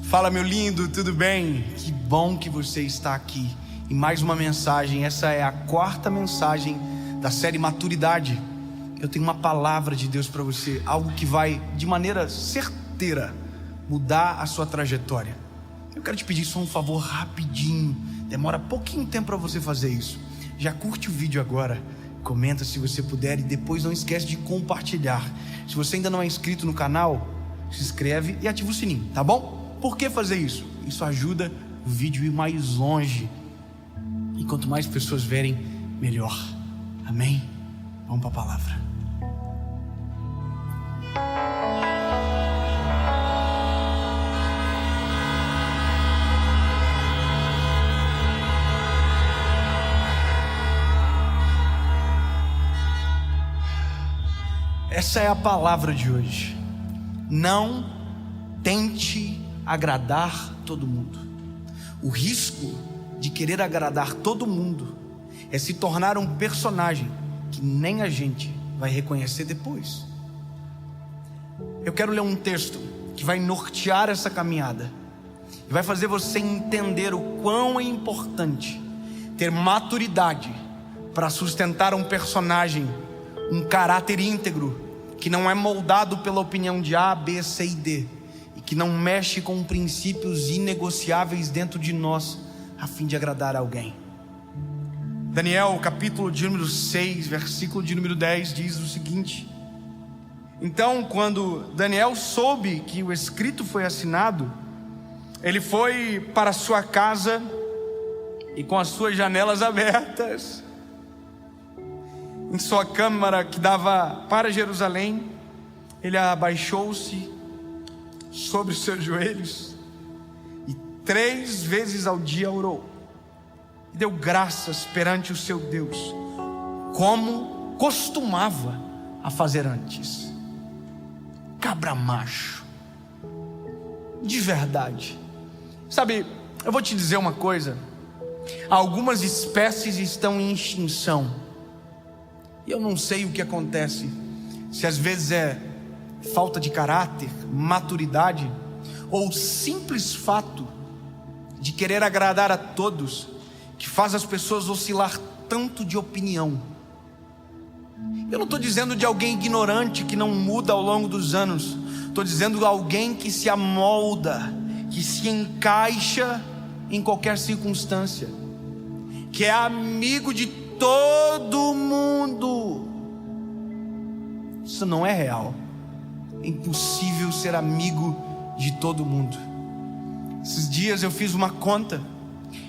Fala, meu lindo, tudo bem? Que bom que você está aqui. E mais uma mensagem, essa é a 4ª mensagem da série Maturidade. Eu tenho uma palavra de Deus para você, algo que vai, de maneira certeira, mudar a sua trajetória. Eu quero te pedir só um favor rapidinho, demora pouquinho tempo para você fazer isso. Já curte o vídeo agora, comenta se você puder e depois não esquece de compartilhar. Se você ainda não é inscrito no canal, se inscreve e ativa o sininho, tá bom? Por que fazer isso? Isso ajuda o vídeo a ir mais longe. E quanto mais pessoas verem, melhor. Amém? Vamos para a palavra. Essa é a palavra de hoje. Não tente agradar todo mundo. O risco de querer agradar todo mundo é se tornar um personagem que nem a gente vai reconhecer depois. Eu quero ler um texto que vai nortear essa caminhada e vai fazer você entender o quão é importante ter maturidade para sustentar um personagem, um caráter íntegro, que não é moldado pela opinião de A, B, C e D, e que não mexe com princípios inegociáveis dentro de nós, a fim de agradar alguém. Daniel, capítulo de número 6, versículo de número 10, diz o seguinte: então, quando Daniel soube que o escrito foi assinado, ele foi para sua casa e, com as suas janelas abertas, em sua câmara que dava para Jerusalém, ele abaixou-se sobre os seus joelhos e 3 vezes ao dia orou e deu graças perante o seu Deus, como costumava a fazer antes. Cabra macho, de verdade. Sabe, eu vou te dizer uma coisa: algumas espécies estão em extinção. E eu não sei o que acontece, se às vezes é falta de caráter, maturidade, ou o simples fato de querer agradar a todos, que faz as pessoas oscilar tanto de opinião. Eu não estou dizendo de alguém ignorante que não muda ao longo dos anos. Estou dizendo de alguém que se amolda, que se encaixa em qualquer circunstância, que é amigo de todo mundo. Isso não é real. É impossível ser amigo de todo mundo. Esses dias eu fiz uma conta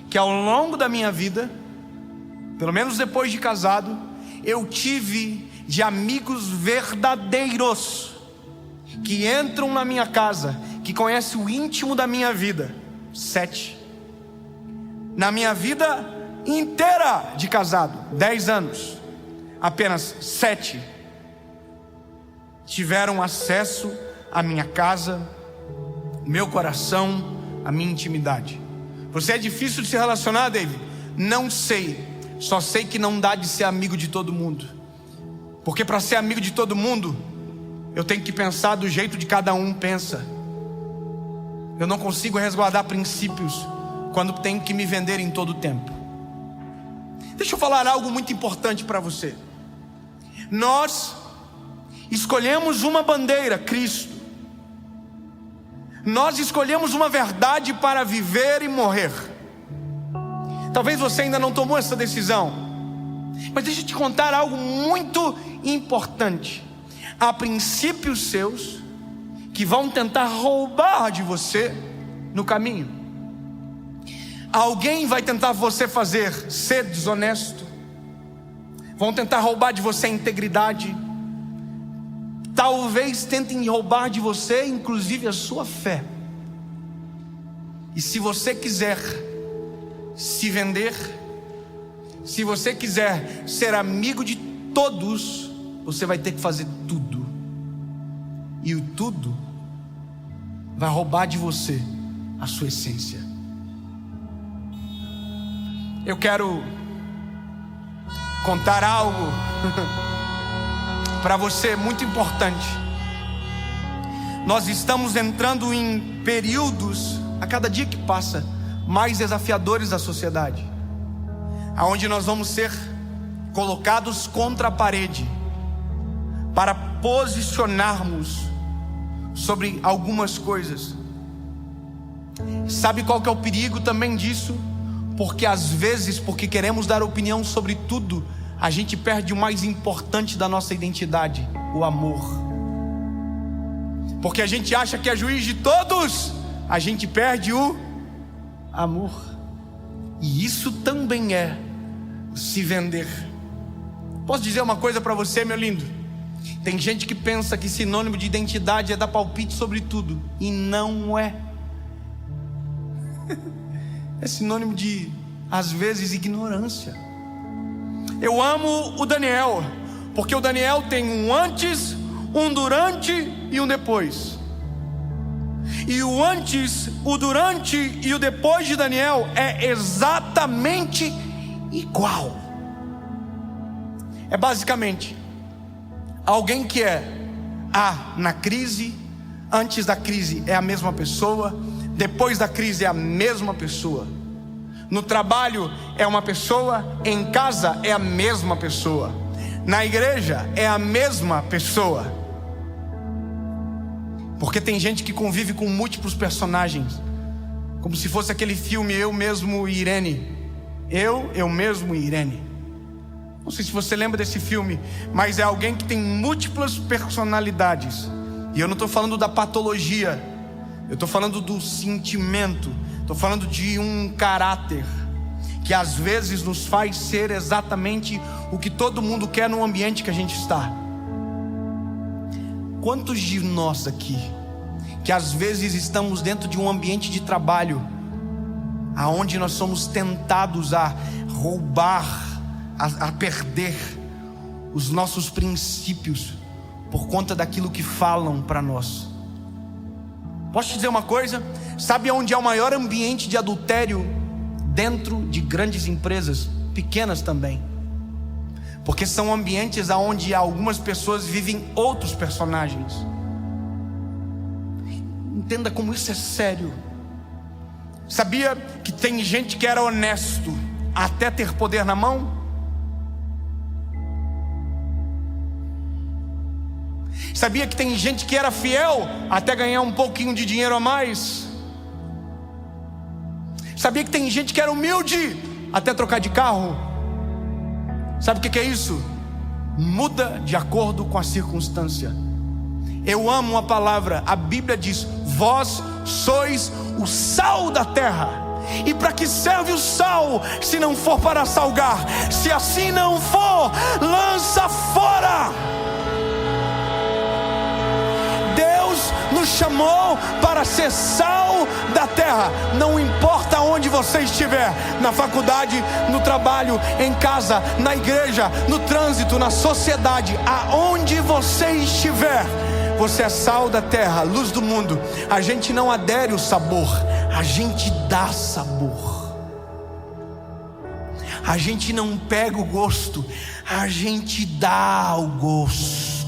que ao longo da minha vida, pelo menos depois de casado, eu tive de amigos verdadeiros, que entram na minha casa, que conhecem o íntimo da minha vida, 7. Na minha vida inteira de casado, 10 anos, apenas 7 tiveram acesso à minha casa, meu coração, a minha intimidade. Você é difícil de se relacionar, David? Não sei, só sei que não dá de ser amigo de todo mundo, porque para ser amigo de todo mundo, eu tenho que pensar do jeito de cada um pensa. Eu não consigo resguardar princípios quando tenho que me vender em todo o tempo. Deixa eu falar algo muito importante para você. Nós escolhemos uma bandeira, Cristo. Nós escolhemos uma verdade para viver e morrer. Talvez você ainda não tomou essa decisão, mas deixa eu te contar algo muito importante. Há princípios seus que vão tentar roubar de você no caminho. Alguém vai tentar você fazer ser desonesto. Vão tentar roubar de você a integridade. Talvez tentem roubar de você inclusive a sua fé. E se você quiser se vender, se você quiser ser amigo de todos, você vai ter que fazer tudo. E o tudo vai roubar de você a sua essência. Eu quero contar algo para você muito importante. Nós estamos entrando em períodos a cada dia que passa, mais desafiadores da sociedade, aonde nós vamos ser colocados contra a parede para posicionarmos sobre algumas coisas. Sabe qual que é o perigo também disso? Porque às vezes, porque queremos dar opinião sobre tudo, a gente perde o mais importante da nossa identidade, o amor. Porque a gente acha que é juiz de todos, a gente perde o amor. E isso também é se vender. Posso dizer uma coisa para você, meu lindo? Tem gente que pensa que sinônimo de identidade é dar palpite sobre tudo, e não é. É sinônimo de, às vezes, ignorância. Eu amo o Daniel, porque o Daniel tem um antes, um durante e um depois. E o antes, o durante e o depois de Daniel é exatamente igual. É basicamente alguém que é na crise, antes da crise é a mesma pessoa, depois da crise é a mesma pessoa. No trabalho é uma pessoa, em casa é a mesma pessoa, na igreja é a mesma pessoa. Porque tem gente que convive com múltiplos personagens, como se fosse aquele filme Eu Mesmo e Irene. Eu mesmo e Irene. Não sei se você lembra desse filme, mas é alguém que tem múltiplas personalidades. E eu não estou falando da patologia, eu estou falando do sentimento, estou falando de um caráter que às vezes nos faz ser exatamente o que todo mundo quer no ambiente que a gente está. Quantos de nós aqui, que às vezes estamos dentro de um ambiente de trabalho, aonde nós somos tentados a roubar, a perder os nossos princípios por conta daquilo que falam para nós? Posso te dizer uma coisa? Sabe onde é o maior ambiente de adultério? Dentro de grandes empresas, pequenas também. Porque são ambientes onde algumas pessoas vivem outros personagens. Entenda como isso é sério. Sabia que tem gente que era honesto até ter poder na mão? Sabia que tem gente que era fiel até ganhar um pouquinho de dinheiro a mais? Sabia que tem gente que era humilde até trocar de carro? Sabe o que é isso? Muda de acordo com a circunstância. Eu amo a palavra. A Bíblia diz: vós sois o sal da terra. E para que serve o sal, se não for para salgar? Se assim não for, lança fora. Deus nos chamou para ser sal da terra. Não importa onde você estiver, na faculdade, no trabalho, em casa, na igreja, no trânsito, na sociedade, aonde você estiver, você é sal da terra, luz do mundo. A gente não adere o sabor, a gente dá sabor. A gente não pega o gosto, a gente dá o gosto.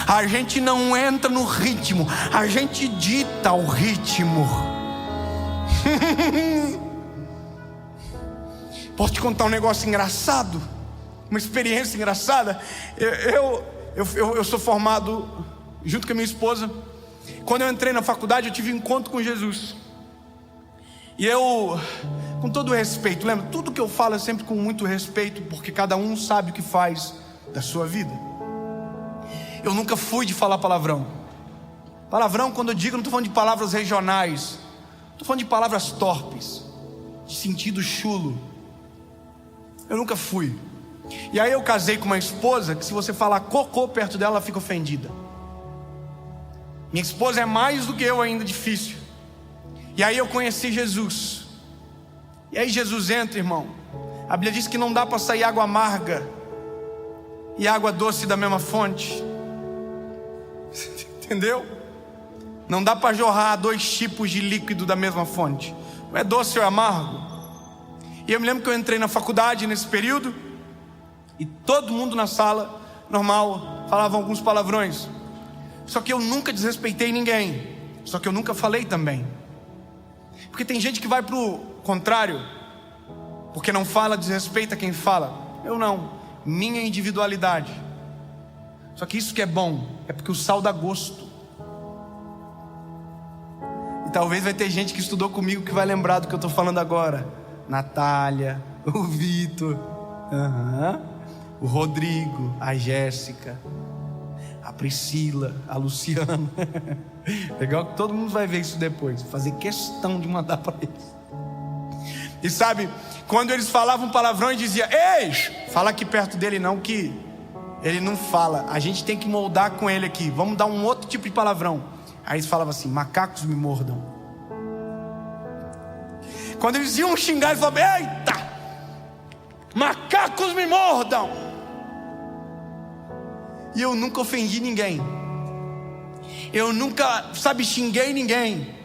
A gente não entra no ritmo, a gente dita o ritmo. Posso te contar um negócio engraçado? Uma experiência engraçada? Eu sou formado junto com a minha esposa. Quando eu entrei na faculdade, eu tive um encontro com Jesus. E eu, com todo respeito, lembra? Tudo que eu falo é sempre com muito respeito, porque cada um sabe o que faz da sua vida. Eu nunca fui de falar palavrão. Palavrão, quando eu digo, não estou falando de palavras regionais, estou falando de palavras torpes, de sentido chulo. Eu nunca fui. E aí eu casei com uma esposa que, se você falar cocô perto dela, ela fica ofendida. Minha esposa é mais do que eu ainda difícil. E aí eu conheci Jesus. E aí Jesus entra, irmão. A Bíblia diz que não dá para sair água amarga e água doce da mesma fonte. Entendeu? Não dá para jorrar dois tipos de líquido da mesma fonte. Não é doce ou é amargo. E eu me lembro que eu entrei na faculdade nesse período, e todo mundo na sala, normal, falava alguns palavrões. Só que eu nunca desrespeitei ninguém. Só que eu nunca falei também. Porque tem gente que vai pro contrário, porque não fala, desrespeita quem fala. Eu não, minha individualidade. Só que isso que é bom, é porque o sal dá gosto. E talvez vai ter gente que estudou comigo que vai lembrar do que eu estou falando agora. Natália, o Vitor, o Rodrigo, a Jéssica, a Priscila, a Luciana. Legal que todo mundo vai ver isso depois. Fazer questão de mandar para eles. E sabe, quando eles falavam palavrão e dizia: ei, fala aqui perto dele não, que ele não fala, a gente tem que moldar com ele aqui, vamos dar um outro tipo de palavrão. Aí eles falavam assim: macacos me mordam. Quando eles iam xingar, eles falavam: eita, macacos me mordam. E eu nunca ofendi ninguém, eu nunca, xinguei ninguém,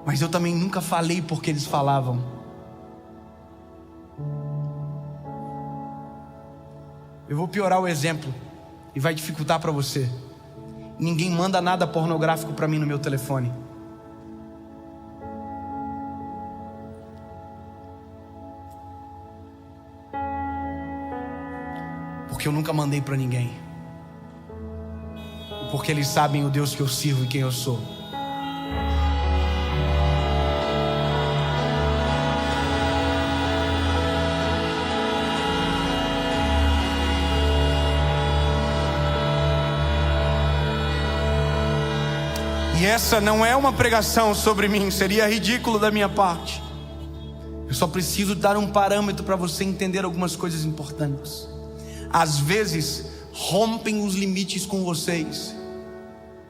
mas eu também nunca falei porque eles falavam. Eu vou piorar o exemplo e vai dificultar para você. Ninguém manda nada pornográfico para mim no meu telefone. Porque eu nunca mandei para ninguém. Porque eles sabem o Deus que eu sirvo e quem eu sou. E essa não é uma pregação sobre mim, seria ridículo da minha parte. Eu só preciso dar um parâmetro para você entender algumas coisas importantes. Às vezes rompem os limites com vocês,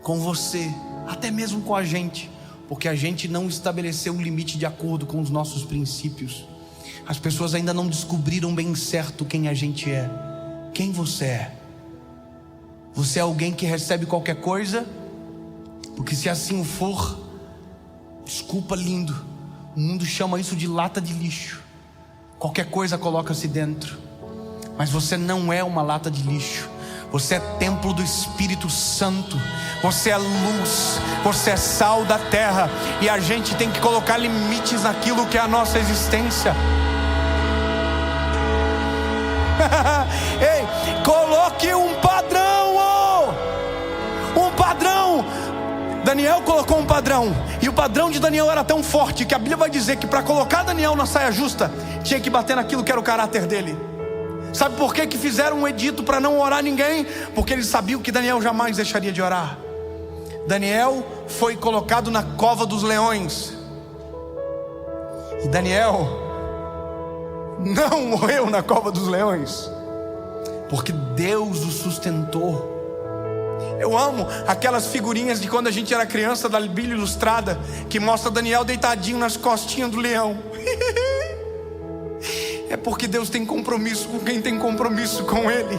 com você, até mesmo com a gente, porque a gente não estabeleceu um limite de acordo com os nossos princípios. As pessoas ainda não descobriram bem certo quem a gente é. Quem você é? Você é alguém que recebe qualquer coisa? Porque se assim for, desculpa, lindo, o mundo chama isso de lata de lixo. Qualquer coisa coloca-se dentro. Mas você não é uma lata de lixo. Você é templo do Espírito Santo. Você é luz, você é sal da terra. E a gente tem que colocar limites naquilo que é a nossa existência. Ei, coloque um padrão, um padrão. Daniel colocou um padrão, e o padrão de Daniel era tão forte que a Bíblia vai dizer que para colocar Daniel na saia justa, tinha que bater naquilo que era o caráter dele. Sabe por que fizeram um edito para não orar ninguém? Porque eles sabiam que Daniel jamais deixaria de orar. Daniel foi colocado na cova dos leões, e Daniel não morreu na cova dos leões, porque Deus o sustentou. Eu amo aquelas figurinhas de quando a gente era criança da Bíblia Ilustrada, que mostra Daniel deitadinho nas costinhas do leão. É porque Deus tem compromisso com quem tem compromisso com Ele.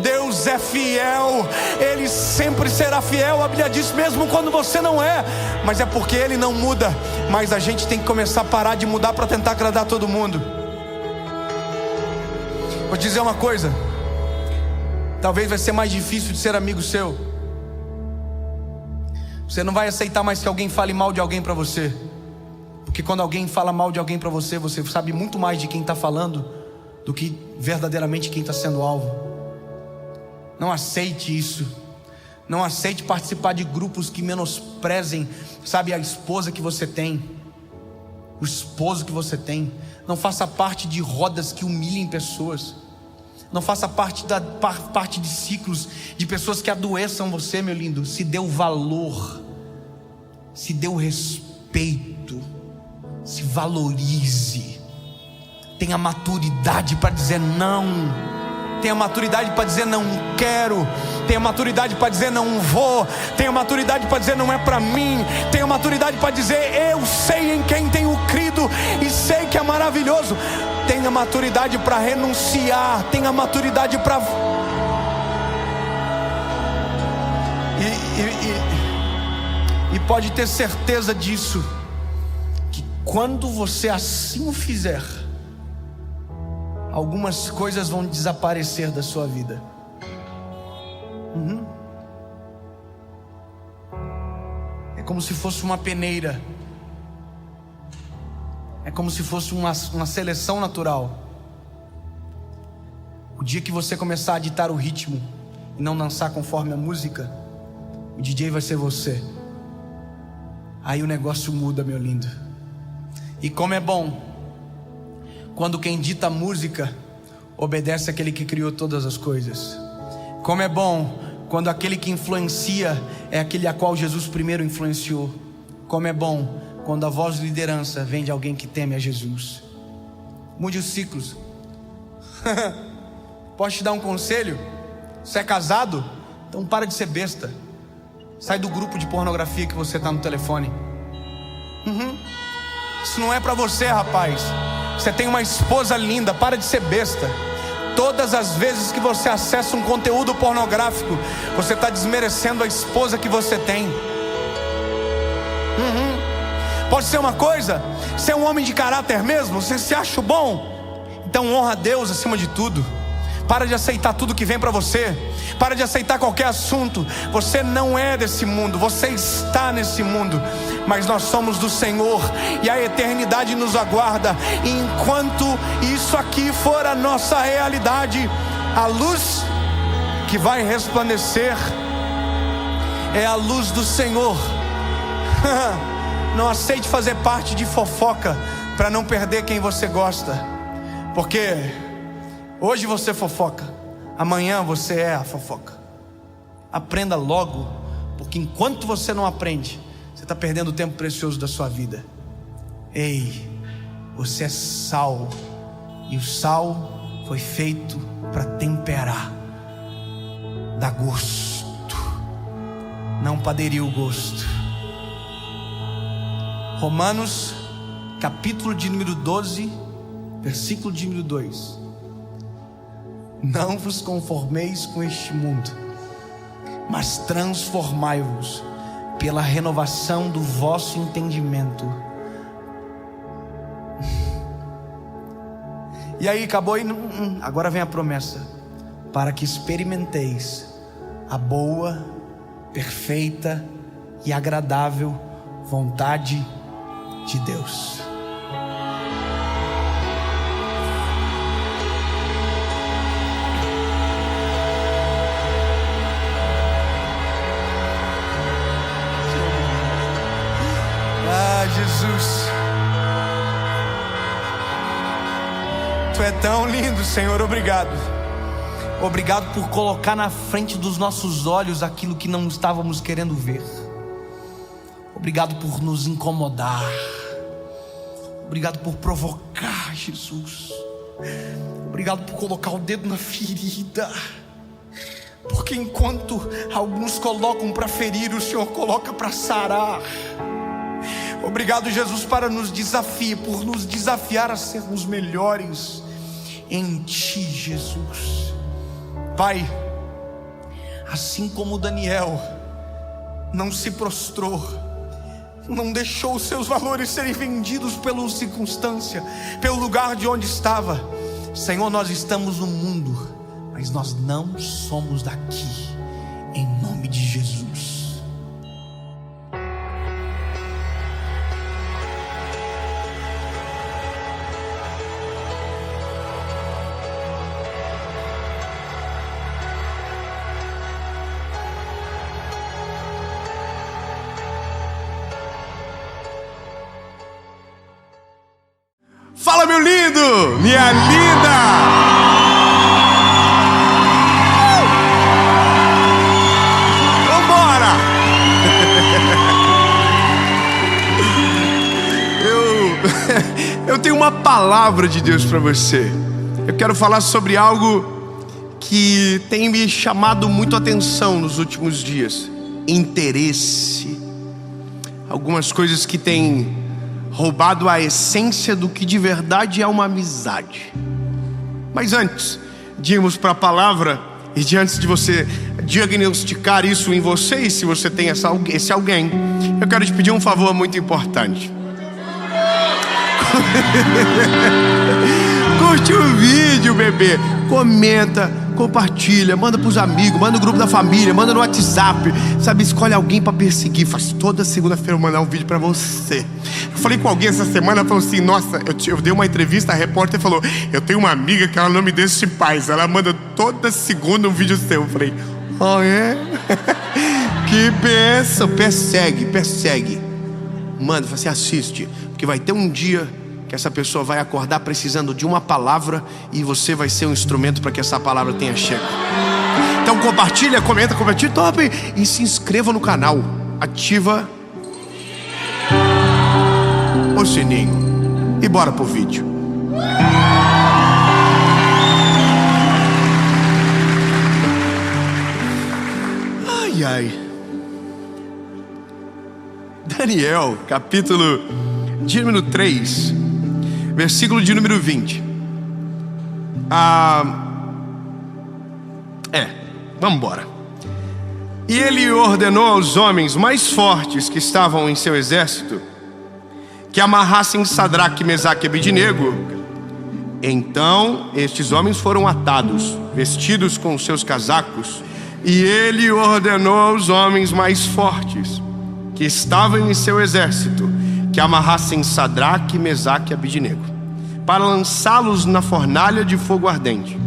Deus é fiel, Ele sempre será fiel. A Bíblia diz mesmo quando você não é, mas é porque Ele não muda. Mas a gente tem que começar a parar de mudar para tentar agradar todo mundo. Vou te dizer uma coisa, talvez vai ser mais difícil de ser amigo seu. Você não vai aceitar mais que alguém fale mal de alguém para você, porque quando alguém fala mal de alguém para você, você sabe muito mais de quem está falando do que verdadeiramente quem está sendo alvo. Não aceite isso. Não aceite participar de grupos que menosprezem, sabe, a esposa que você tem, o esposo que você tem. Não faça parte de rodas que humilhem pessoas. Não faça parte de ciclos de pessoas que adoeçam você, meu lindo. Se dê o valor, se dê o respeito, se valorize. Tenha maturidade para dizer não. Tenha maturidade para dizer não quero. Tenha maturidade para dizer não vou. Tenha maturidade para dizer não é para mim. Tenha maturidade para dizer eu sei em quem tenho crido e sei que é maravilhoso. Tenha maturidade para renunciar. Tenha maturidade para... E pode ter certeza disso, que quando você assim o fizer, algumas coisas vão desaparecer da sua vida. É como se fosse uma peneira é como se fosse uma seleção natural. O dia que você começar a ditar o ritmo e não dançar conforme a música, o DJ vai ser você. Aí o negócio muda, meu lindo. E como é bom quando quem dita a música obedece àquele que criou todas as coisas. Como é bom quando aquele que influencia é aquele a qual Jesus primeiro influenciou. Como é bom quando a voz de liderança vem de alguém que teme a Jesus. Mude os ciclos. Posso te dar um conselho? Você é casado? Então para de ser besta. Sai do grupo de pornografia que você está no telefone. Isso não é para você, rapaz. Você tem uma esposa linda, para de ser besta. Todas as vezes que você acessa um conteúdo pornográfico, você está desmerecendo a esposa que você tem. Pode ser uma coisa? Você é um homem de caráter mesmo? Você se acha bom? Então honra a Deus acima de tudo. Para de aceitar tudo que vem para você. Para de aceitar qualquer assunto. Você não é desse mundo, você está nesse mundo, mas nós somos do Senhor, e a eternidade nos aguarda. E enquanto isso aqui for a nossa realidade, a luz que vai resplandecer é a luz do Senhor. Não aceite fazer parte de fofoca para não perder quem você gosta, porque hoje você fofoca, amanhã você é a fofoca. Aprenda logo, porque enquanto você não aprende, você está perdendo o tempo precioso da sua vida. Ei, você é sal, e o sal foi feito para temperar. Dá gosto, não para aderir o gosto. Romanos, capítulo de número 12, versículo de número 2. Não vos conformeis com este mundo, mas transformai-vos pela renovação do vosso entendimento. E aí acabou, agora vem a promessa: para que experimenteis a boa, perfeita e agradável vontade de Deus. Jesus, Tu é tão lindo, Senhor. Obrigado. Obrigado por colocar na frente dos nossos olhos aquilo que não estávamos querendo ver. Obrigado por nos incomodar. Obrigado por provocar, Jesus. Obrigado por colocar o dedo na ferida, porque enquanto alguns colocam para ferir, o Senhor coloca para sarar. Obrigado, Jesus, para nos desafiar, por nos desafiar a sermos melhores em Ti, Jesus. Pai, assim como Daniel não se prostrou, não deixou os seus valores serem vendidos pela circunstância, pelo lugar de onde estava, Senhor, nós estamos no mundo, mas nós não somos daqui, em nome de Jesus. Fala, meu lindo, minha linda. Vambora. Eu tenho uma palavra de Deus para você. Eu quero falar sobre algo que tem me chamado muito a atenção nos últimos dias: interesse. Algumas coisas que têm roubado a essência do que de verdade é uma amizade. Mas antes de irmos para a palavra, e de antes de você diagnosticar isso em você, e se você tem esse alguém, eu quero te pedir um favor muito importante. Curte o vídeo, bebê. Comenta, compartilha, manda pros amigos, manda no grupo da família, manda no WhatsApp. Sabe, escolhe alguém para perseguir. Faz toda segunda-feira eu mandar um vídeo para você. Eu falei com alguém essa semana, falou assim: nossa, eu dei uma entrevista, a repórter falou: eu tenho uma amiga que ela não me deixa em paz, ela manda toda segunda um vídeo seu. Eu falei: oh, é? Que bênção. Persegue. Manda, você assiste, porque vai ter um dia que essa pessoa vai acordar precisando de uma palavra e você vai ser um instrumento para que essa palavra tenha chego. Então compartilha, comenta, top, e se inscreva no canal. Ativa o sininho e bora pro vídeo. Ai. Daniel, capítulo de número 3, versículo de número 20. Vamos embora. E ele ordenou aos homens mais fortes que estavam em seu exército que amarrassem Sadraque, Mesaque e Abednego. Então estes homens foram atados, vestidos com seus casacos. E ele ordenou aos homens mais fortes que estavam em seu exército que amarrassem Sadraque, Mesaque e Abednego, para lançá-los na fornalha de fogo ardente.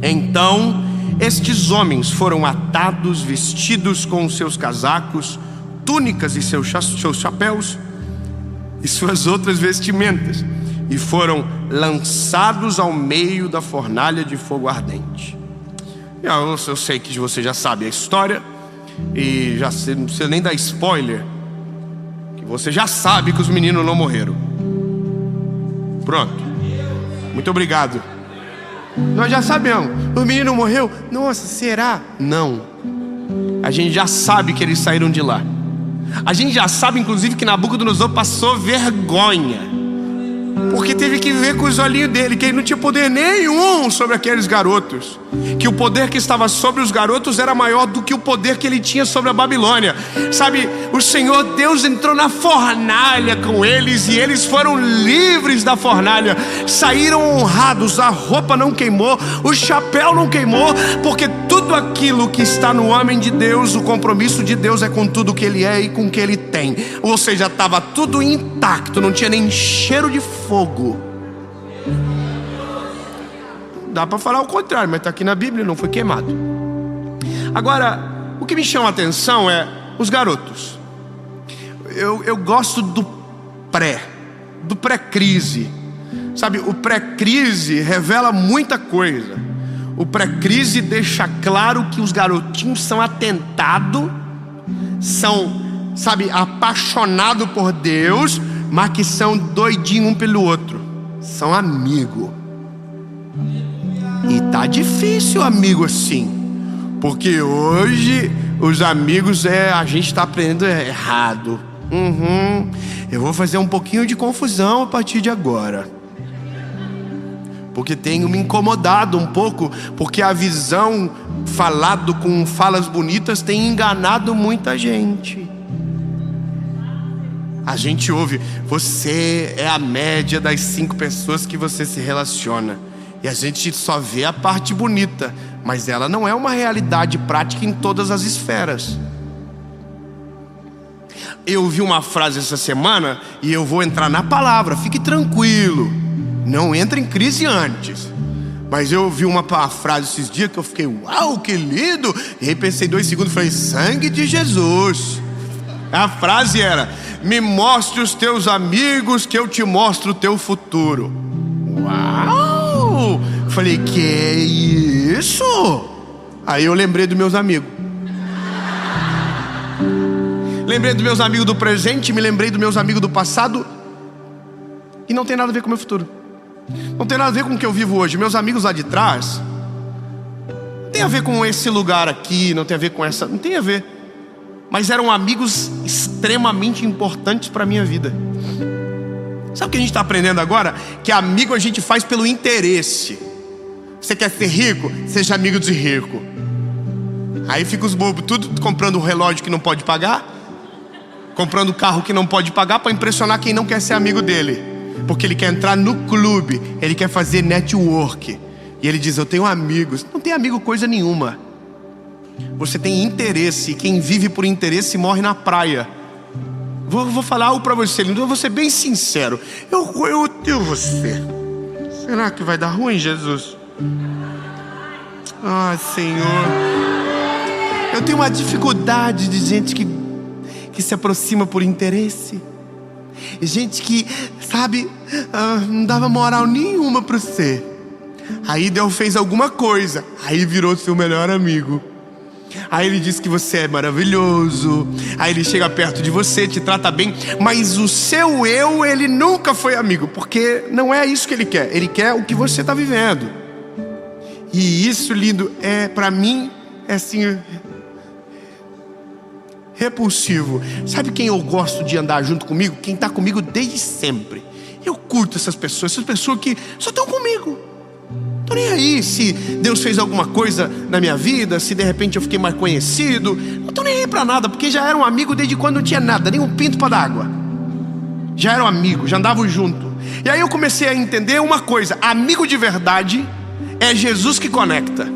Então estes homens foram atados, vestidos com seus casacos, túnicas e seus chapéus e suas outras vestimentas, e foram lançados ao meio da fornalha de fogo ardente. Eu sei que você já sabe a história, e já não precisa nem dar spoiler, que você já sabe que os meninos não morreram. Pronto. Muito obrigado. Nós já sabemos. O menino morreu? Nossa, será? Não. A gente já sabe que eles saíram de lá. A gente já sabe, inclusive, que Nabucodonosor passou vergonha, porque teve que ver com os olhinhos dele que ele não tinha poder nenhum sobre aqueles garotos, que o poder que estava sobre os garotos era maior do que o poder que ele tinha sobre a Babilônia. Sabe, o Senhor Deus entrou na fornalha com eles e eles foram livres da fornalha, saíram honrados, a roupa não queimou, o chapéu não queimou, porque tudo aquilo que está no homem de Deus, o compromisso de Deus é com tudo que ele é e com o que ele tem. Ou seja, estava tudo intacto, não tinha nem cheiro de fogo. Dá para falar o contrário, mas está aqui na Bíblia, não foi queimado. Agora, o que me chama a atenção é os garotos. Eu gosto do pré-crise. Sabe, o pré-crise revela muita coisa. O pré-crise deixa claro que os garotinhos são atentados, são, sabe, apaixonados por Deus, mas que são doidinhos um pelo outro. São amigos. E tá difícil amigo assim, porque hoje os amigos a gente tá aprendendo errado. Eu vou fazer um pouquinho de confusão a partir de agora, porque tenho me incomodado um pouco, porque a visão falado com falas bonitas tem enganado muita gente. A gente ouve: você é a média das 5 pessoas que você se relaciona. E a gente só vê a parte bonita, mas ela não é uma realidade prática em todas as esferas. Eu vi uma frase essa semana e eu vou entrar na palavra, fique tranquilo, não entre em crise antes. Mas eu vi uma frase esses dias que eu fiquei: uau, que lindo! E aí pensei 2 segundos e falei: sangue de Jesus. A frase era: me mostre os teus amigos que eu te mostro o teu futuro. Uau! Falei: que é isso? Aí eu lembrei dos meus amigos. Lembrei dos meus amigos do presente, me lembrei dos meus amigos do passado. E não tem nada a ver com o meu futuro. Não tem nada a ver com o que eu vivo hoje. Meus amigos lá de trás não tem a ver com esse lugar aqui, não tem a ver com essa, não tem a ver. Mas eram amigos extremamente importantes para a minha vida. Sabe o que a gente está aprendendo agora? Que amigo a gente faz pelo interesse. Você quer ser rico? Seja amigo de rico. Aí fica os bobos tudo comprando um relógio que não pode pagar, comprando um carro que não pode pagar, para impressionar quem não quer ser amigo dele, porque ele quer entrar no clube, ele quer fazer network. E ele diz: eu tenho amigos. Não tem amigo coisa nenhuma. Você tem interesse, e quem vive por interesse morre na praia. Vou falar algo para você, lindo. Eu vou ser bem sincero. Eu odeio você. Será que vai dar ruim, Jesus? Ah, Senhor. Eu tenho uma dificuldade de gente que se aproxima por interesse. Gente que, sabe, não dava moral nenhuma para você. Aí Deus fez alguma coisa, aí virou seu melhor amigo. Aí ele diz que você é maravilhoso. Aí ele chega perto de você, te trata bem. Mas o seu eu, ele nunca foi amigo, porque não é isso que ele quer. Ele quer o que você está vivendo. E isso, lindo, para mim, é assim, repulsivo. Sabe quem eu gosto de andar junto comigo? Quem está comigo desde sempre. Eu curto essas pessoas que só estão comigo. Não tô nem aí se Deus fez alguma coisa na minha vida, se de repente eu fiquei mais conhecido. Não tô nem aí pra nada, porque já era um amigo desde quando não tinha nada, nem um pinto pra dar água. Já era um amigo, já andavam junto. E aí eu comecei a entender uma coisa: amigo de verdade é Jesus que conecta.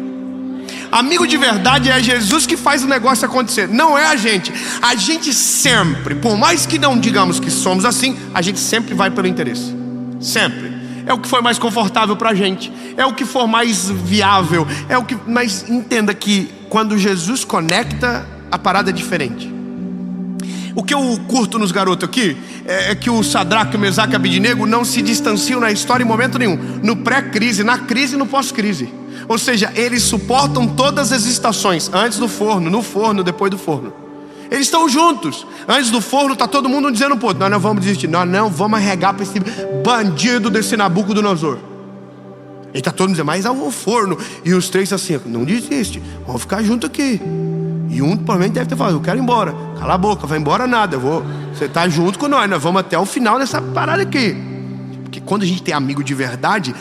Amigo de verdade é Jesus que faz o negócio acontecer. Não é a gente. A gente sempre, por mais que não digamos que somos assim, a gente sempre vai pelo interesse. Sempre. É o que for mais confortável pra gente. É o que for mais viável. Mas entenda que quando Jesus conecta, a parada é diferente. O que eu curto nos garotos aqui é que o Sadraque, o Mesaque e o Abednego não se distanciam na história em momento nenhum. No pré-crise, na crise e no pós-crise. Ou seja, eles suportam todas as estações. Antes do forno, no forno, depois do forno. Eles estão juntos. Antes do forno está todo mundo dizendo pro outro: nós não vamos desistir, nós não vamos arregar para esse bandido desse Nabucodonosor. Ele está todo mundo dizendo: mas é o forno. E os três assim: não desiste, vamos ficar junto aqui. E um provavelmente deve ter falado: eu quero ir embora. Cala a boca, vai embora nada, você está junto com nós vamos até o final dessa parada aqui. Porque quando a gente tem amigo de verdade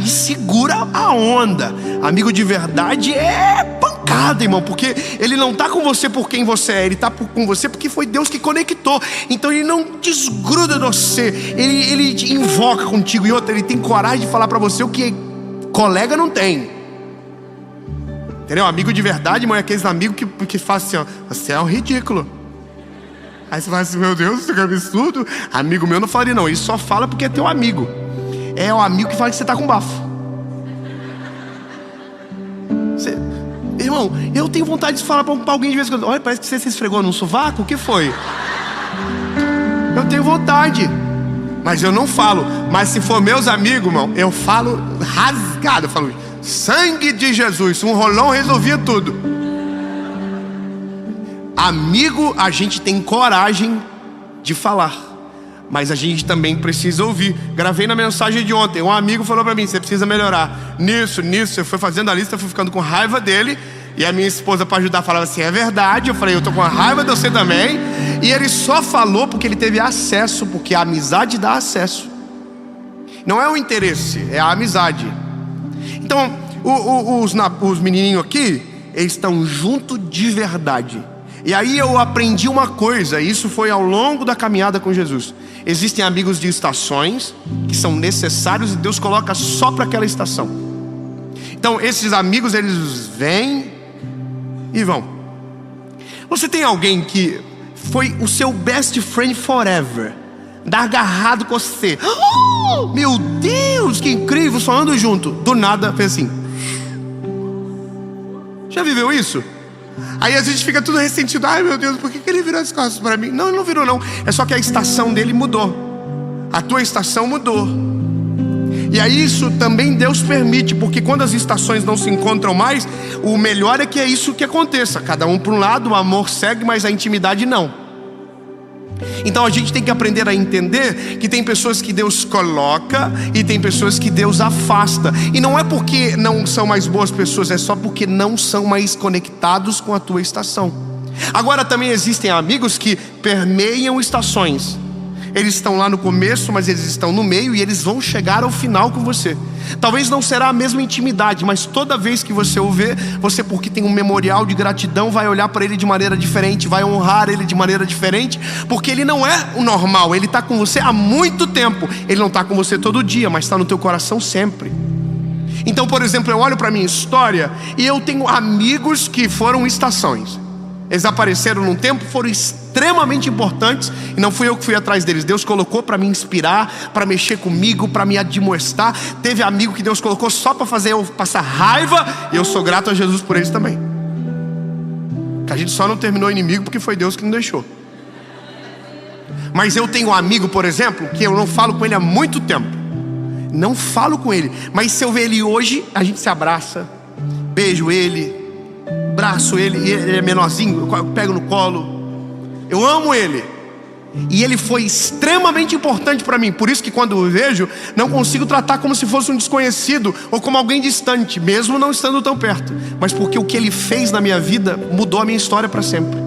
segura a onda. Amigo de verdade é pancada, irmão, porque ele não está com você por quem você é, ele está com você porque foi Deus que conectou. Então ele não desgruda de você, ele te invoca contigo. E outra, ele tem coragem de falar para você o que colega não tem. Entendeu? Amigo de verdade, irmão, é aqueles amigos que fazem assim: ó, você é um ridículo. Aí você fala assim: meu Deus, isso é absurdo. Amigo meu não falaria não, ele só fala porque é teu amigo. É o amigo que fala que você tá com bafo. Irmão, eu tenho vontade de falar pra alguém de vez em quando: olha, parece que você se esfregou num sovaco, o que foi? Eu tenho vontade, mas eu não falo. Mas se for meus amigos, irmão, eu falo rasgado. Eu falo: sangue de Jesus, um rolão resolvia tudo. Amigo, a gente tem coragem de falar, mas a gente também precisa ouvir. Gravei na mensagem de ontem, um amigo falou pra mim: você precisa melhorar nisso. Eu fui fazendo a lista, fui ficando com raiva dele. E a minha esposa, para ajudar, falava assim: é verdade. Eu falei: eu tô com raiva de você também. E ele só falou porque ele teve acesso, porque a amizade dá acesso. Não é o interesse, é a amizade. Então, os menininhos aqui, eles estão juntos de verdade. E aí eu aprendi uma coisa, isso foi ao longo da caminhada com Jesus. Existem amigos de estações que são necessários e Deus coloca só para aquela estação. Então esses amigos, eles vêm e vão. Você tem alguém que foi o seu best friend forever, dá agarrado com você: oh, meu Deus, que incrível, só ando junto. Do nada fez assim. Já viveu isso? Aí a gente fica tudo ressentido: ai meu Deus, por que ele virou as costas para mim? Não, ele não virou não, é só que a estação dele mudou. A tua estação mudou. E aí isso também Deus permite, porque quando as estações não se encontram mais, o melhor é que é isso que aconteça. Cada um para um lado, o amor segue, mas a intimidade não. Então a gente tem que aprender a entender que tem pessoas que Deus coloca e tem pessoas que Deus afasta. E não é porque não são mais boas pessoas, é só porque não são mais conectados com a tua estação. Agora também existem amigos que permeiam estações. Eles estão lá no começo, mas eles estão no meio e eles vão chegar ao final com você. Talvez não será a mesma intimidade, mas toda vez que você o vê, você, porque tem um memorial de gratidão, vai olhar para ele de maneira diferente, vai honrar ele de maneira diferente, porque ele não é o normal, ele está com você há muito tempo. Ele não está com você todo dia, mas está no teu coração sempre. Então, por exemplo, eu olho para a minha história e eu tenho amigos que foram estações. Eles apareceram num tempo, foram extremamente importantes, e não fui eu que fui atrás deles. Deus colocou para me inspirar, para mexer comigo, para me admoestar. Teve amigo que Deus colocou só para fazer eu passar raiva, e eu sou grato a Jesus por eles também. Que a gente só não terminou inimigo porque foi Deus que não deixou. Mas eu tenho um amigo, por exemplo, que eu não falo com ele há muito tempo. Não falo com ele, mas se eu ver ele hoje, a gente se abraça, beijo ele, abraço ele. Ele é menorzinho, eu pego no colo. Eu amo ele. E ele foi extremamente importante para mim. Por isso que quando eu vejo, não consigo tratar como se fosse um desconhecido ou como alguém distante, mesmo não estando tão perto. Mas porque o que ele fez na minha vida mudou a minha história para sempre.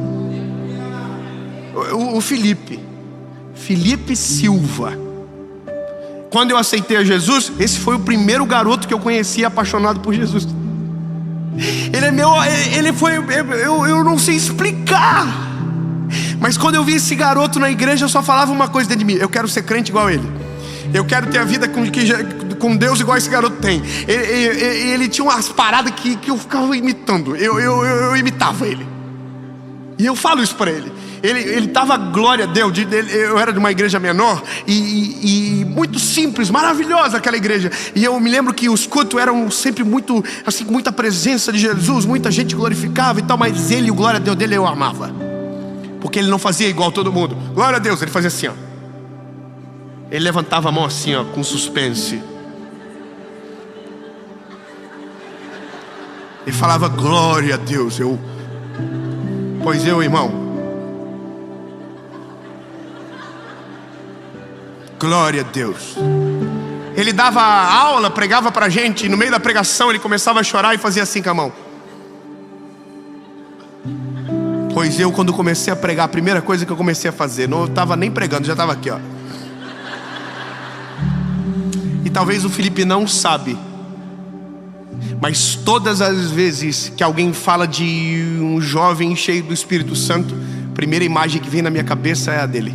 O Felipe Silva, quando eu aceitei a Jesus, esse foi o primeiro garoto que eu conheci apaixonado por Jesus. Ele é meu, ele foi, eu não sei explicar. Mas quando eu vi esse garoto na igreja, eu só falava uma coisa dentro de mim: eu quero ser crente igual a ele. Eu quero ter a vida com Deus igual esse garoto tem. Ele tinha umas paradas que eu ficava imitando. Eu imitava ele. E eu falo isso para ele. Ele tava, glória a Deus, eu era de uma igreja menor e muito simples, maravilhosa aquela igreja. E eu me lembro que os cultos eram sempre muito, assim, com muita presença de Jesus, muita gente glorificava e tal. Mas ele, o glória a Deus dele, eu amava. Porque ele não fazia igual todo mundo. Glória a Deus, ele fazia assim, ó. Ele levantava a mão assim, ó, com suspense. Ele falava, glória a Deus. Pois eu, irmão, glória a Deus. Ele dava aula, pregava pra gente, e no meio da pregação ele começava a chorar e fazia assim com a mão. Pois eu, quando comecei a pregar, a primeira coisa que eu comecei a fazer, não estava nem pregando, já estava aqui, ó. E talvez o Felipe não sabe, mas todas as vezes que alguém fala de um jovem cheio do Espírito Santo, a primeira imagem que vem na minha cabeça é a dele.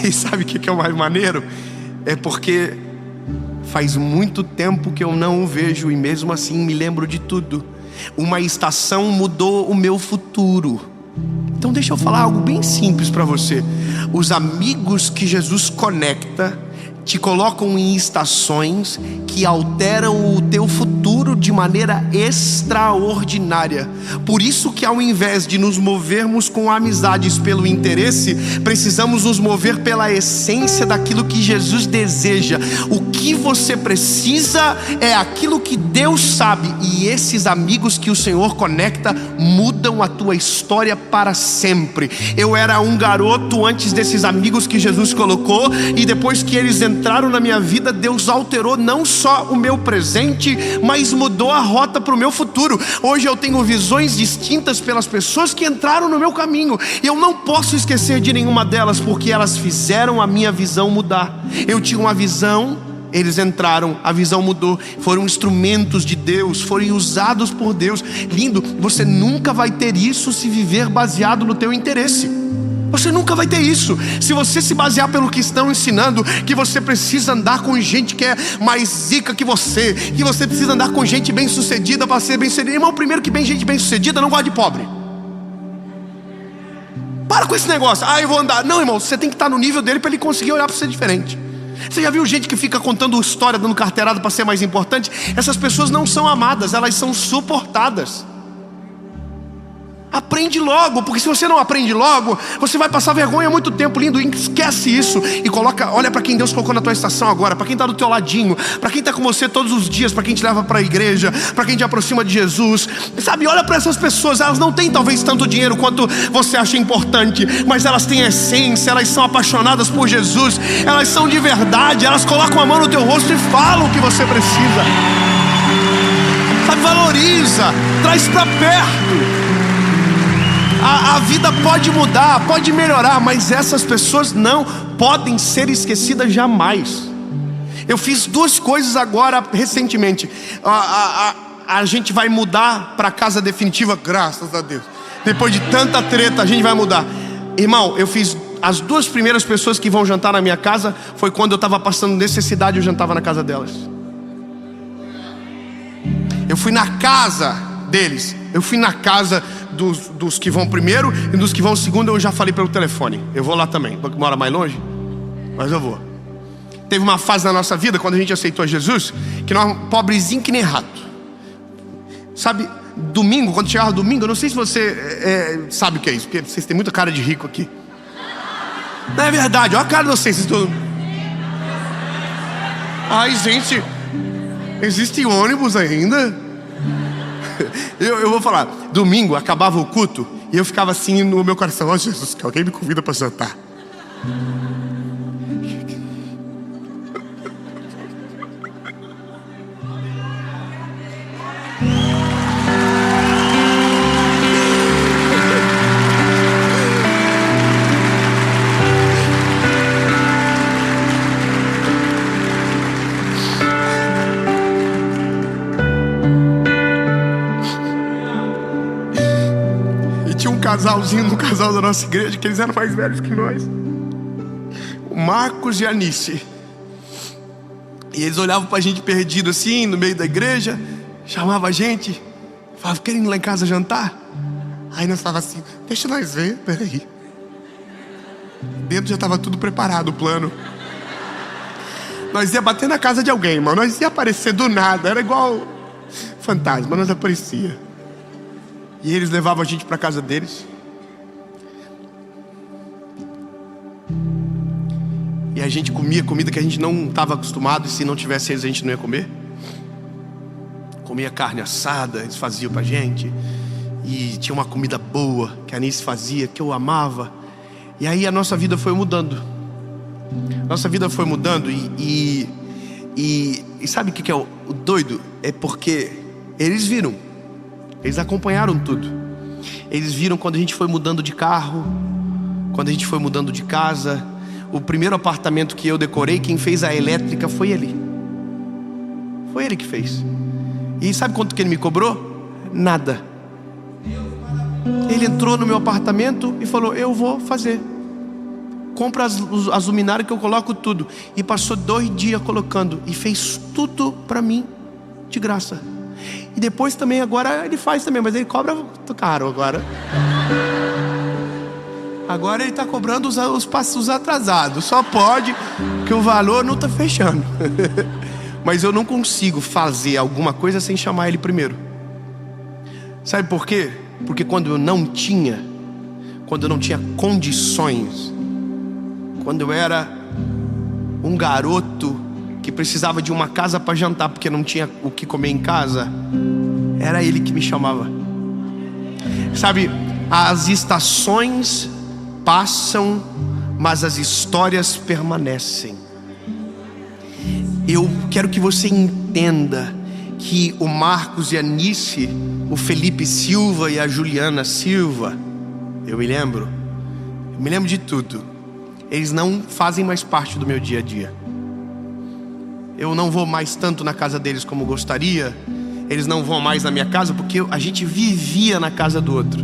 E sabe o que é o mais maneiro? É porque faz muito tempo que eu não o vejo, e mesmo assim me lembro de tudo. Uma estação mudou o meu futuro. Então deixa eu falar algo bem simples para você. Os amigos que Jesus conecta te colocam em estações que alteram o teu futuro de maneira extraordinária. Por isso que ao invés de nos movermos com amizades pelo interesse, precisamos nos mover pela essência daquilo que Jesus deseja. O que você precisa é aquilo que Deus sabe, e esses amigos que o Senhor conecta mudam a tua história para sempre. Eu era um garoto antes desses amigos que Jesus colocou, e depois que eles entraram na minha vida, Deus alterou não só o meu presente, mas mudou a rota para o meu futuro. Hoje eu tenho visões distintas pelas pessoas que entraram no meu caminho, e eu não posso esquecer de nenhuma delas, porque elas fizeram a minha visão mudar. Eu tinha uma visão, eles entraram, a visão mudou, foram instrumentos de Deus, foram usados por Deus. Lindo, você nunca vai ter isso se viver baseado no teu interesse. Você nunca vai ter isso se você se basear pelo que estão ensinando, que você precisa andar com gente que é mais zica que você precisa andar com gente bem sucedida para ser bem sucedido. Irmão, primeiro que gente bem sucedida não gosta de pobre. Para com esse negócio, eu vou andar. Não, irmão, você tem que estar no nível dele para ele conseguir olhar para você diferente. Você já viu gente que fica contando história, dando carteirada para ser mais importante? Essas pessoas não são amadas, elas são suportadas. Aprende logo, porque se você não aprende logo, você vai passar vergonha muito tempo. Lindo, esquece isso e olha para quem Deus colocou na tua estação agora, para quem está do teu ladinho, para quem está com você todos os dias, para quem te leva para a igreja, para quem te aproxima de Jesus. Sabe, olha para essas pessoas, elas não têm talvez tanto dinheiro quanto você acha importante, mas elas têm essência, elas são apaixonadas por Jesus, elas são de verdade, elas colocam a mão no teu rosto e falam o que você precisa. Sabe, valoriza, traz para perto. A vida pode mudar, pode melhorar, mas essas pessoas não podem ser esquecidas jamais. Eu fiz duas coisas agora recentemente. A gente vai mudar para casa definitiva, graças a Deus. Depois de tanta treta, a gente vai mudar. Irmão, eu fiz as duas primeiras pessoas que vão jantar na minha casa, foi quando eu estava passando necessidade, eu jantava na casa delas. Eu fui na casa deles. Eu fui na casa dos que vão primeiro e dos que vão segundo eu já falei pelo telefone. Eu vou lá também, porque mora mais longe, mas eu vou. Teve uma fase na nossa vida, quando a gente aceitou Jesus, que nós pobrezinho que nem rato. Sabe, domingo, quando chegava domingo, eu não sei se você sabe o que é isso, porque vocês têm muita cara de rico aqui. Não é verdade, olha a cara de vocês todos. Ai, gente, existe ônibus ainda? Eu vou falar, domingo acabava o culto e eu ficava assim no meu coração: ó Jesus, que alguém me convida para jantar. Um casal da nossa igreja, que eles eram mais velhos que nós, o Marcos e a Anice. E eles olhavam pra gente perdido assim, no meio da igreja, chamavam a gente, falavam: querem ir lá em casa jantar? Aí nós estávamos assim: deixa nós ver, peraí. Dentro já estava tudo preparado, o plano. Nós ia bater na casa de alguém, irmão. Nós ia aparecer do nada, era igual fantasma, nós aparecia. E eles levavam a gente para casa deles. E a gente comia comida que a gente não estava acostumado, e se não tivesse eles a gente não ia comer. Comia carne assada, eles faziam pra gente. E tinha uma comida boa que a Anice fazia, que eu amava. E aí a nossa vida foi mudando. Nossa vida foi mudando e sabe o que é o doido? É porque eles viram. Eles acompanharam tudo. Eles viram quando a gente foi mudando de carro, quando a gente foi mudando de casa. O primeiro apartamento que eu decorei, quem fez a elétrica foi ele. Foi ele que fez. E sabe quanto que ele me cobrou? Nada. Ele entrou no meu apartamento e falou: eu vou fazer. Compra as luminárias que eu coloco tudo. E passou 2 dias colocando. E fez tudo pra mim de graça. E depois também, agora ele faz também, mas ele cobra caro agora. Agora ele está cobrando os passos atrasados. Só pode, que o valor não está fechando. Mas eu não consigo fazer alguma coisa sem chamar ele primeiro. Sabe por quê? Porque quando eu não tinha condições, quando eu era um garoto que precisava de uma casa para jantar porque não tinha o que comer em casa, era ele que me chamava. Sabe, as estações passam, mas as histórias permanecem. Eu quero que você entenda que o Marcos e a Anice, o Felipe Silva e a Juliana Silva, eu me lembro de tudo. Eles não fazem mais parte do meu dia a dia. Eu não vou mais tanto na casa deles como gostaria. Eles não vão mais na minha casa, porque a gente vivia na casa do outro.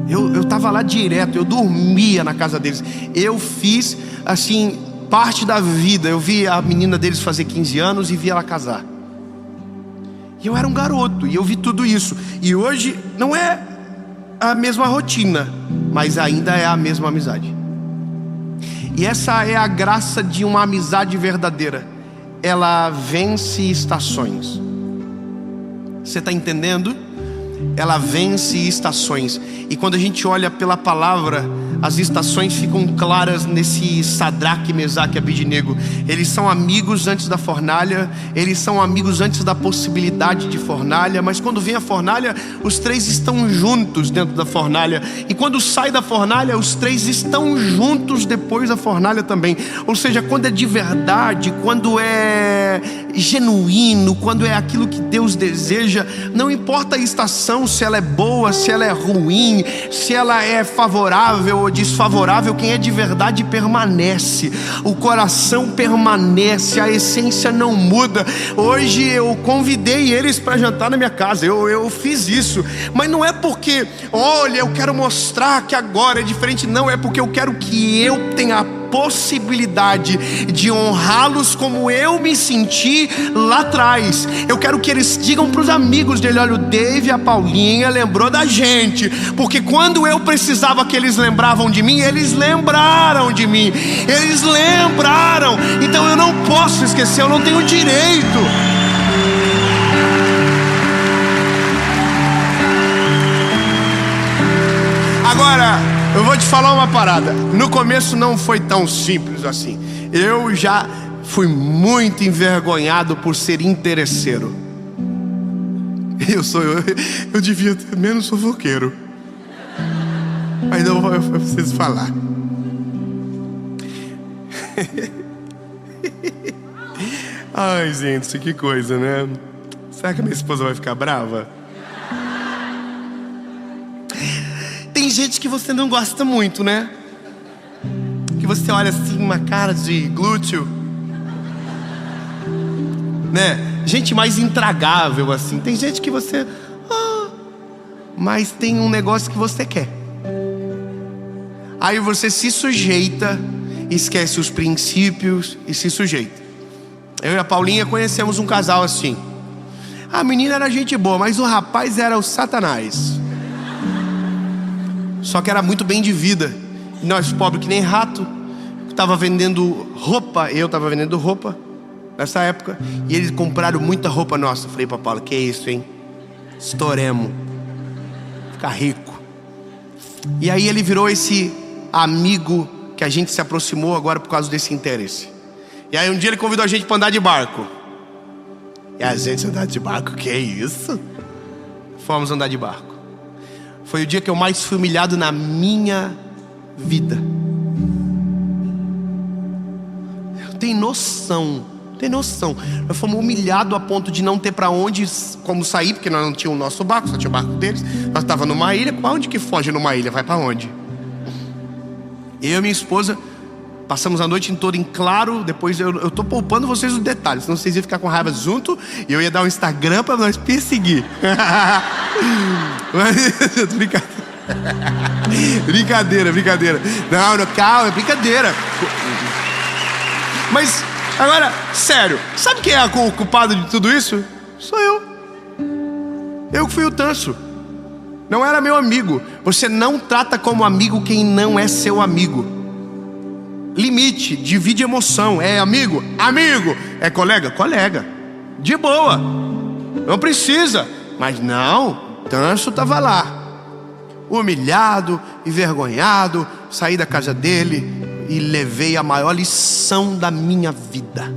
Eu estava lá direto, eu dormia na casa deles. Eu fiz, assim, parte da vida. Eu vi a menina deles fazer 15 anos e vi ela casar. E eu era um garoto, e eu vi tudo isso. E hoje não é a mesma rotina, mas ainda é a mesma amizade. E essa é a graça de uma amizade verdadeira. Ela vence estações. Você está entendendo? Ela vence estações. E quando a gente olha pela palavra, as estações ficam claras nesse Sadraque, Mesaque e Abidnego. Eles são amigos antes da fornalha. Eles são amigos antes da possibilidade de fornalha. Mas quando vem a fornalha, os 3 estão juntos dentro da fornalha. E quando sai da fornalha, os 3 estão juntos depois da fornalha também. Ou seja, quando é de verdade, quando é genuíno, quando é aquilo que Deus deseja, não importa a estação, se ela é boa, se ela é ruim, se ela é favorável ou desfavorável, quem é de verdade permanece, o coração permanece, a essência não muda. Hoje eu convidei eles para jantar na minha casa, eu fiz isso, mas não é porque, olha, eu quero mostrar que agora é diferente, não, é porque eu quero que eu tenha possibilidade de honrá-los como eu me senti lá atrás. Eu quero que eles digam para os amigos dele: olha, o Dave e a Paulinha lembrou da gente, porque quando eu precisava que eles lembravam de mim, eles lembraram de mim, eles lembraram. Então eu não posso esquecer, eu não tenho direito. Agora, eu vou te falar uma parada. No começo não foi tão simples assim. Eu já fui muito envergonhado por ser interesseiro. Eu devia ter menos fofoqueiro. Mas eu preciso falar. Ai, gente, que coisa, né? Será que a minha esposa vai ficar brava? Tem gente que você não gosta muito, né? Que você olha assim, uma cara de glúteo, né? Gente mais intragável assim. Tem gente que você... mas tem um negócio que você quer. Aí você se sujeita, esquece os princípios e se sujeita. Eu e a Paulinha conhecemos um casal assim. A menina era gente boa, mas o rapaz era o Satanás. Só que era muito bem de vida. E nós, pobres que nem rato, tava vendendo roupa. Eu tava vendendo roupa nessa época. E eles compraram muita roupa nossa. Eu falei pra Paula: que isso, hein? Estouremos. Ficar rico. E aí ele virou esse amigo que a gente se aproximou agora por causa desse interesse. E aí um dia ele convidou a gente pra andar de barco. E a gente andar de barco, que é isso? Fomos andar de barco. Foi o dia que eu mais fui humilhado na minha vida. Tem noção? Tem noção? Nós fomos humilhados a ponto de não ter para onde, como sair, porque nós não tínhamos o nosso barco, só tinha o barco deles. Nós estávamos numa ilha. Para onde que foge numa ilha? Vai para onde? Eu e minha esposa passamos a noite toda em claro. Depois eu tô poupando vocês os detalhes, senão vocês iam ficar com raiva junto. E eu ia dar um Instagram para nós perseguir. Brincadeira. Não, calma, é brincadeira. Mas agora, sério, sabe quem é o culpado de tudo isso? Sou eu. Eu que fui o tanso. Não era meu amigo. Você não trata como amigo quem não é seu amigo. Limite, divide emoção. É amigo? Amigo. É colega? Colega. De boa. Não precisa. Mas não, Tanso estava lá, humilhado, envergonhado. Saí da casa dele e levei a maior lição da minha vida.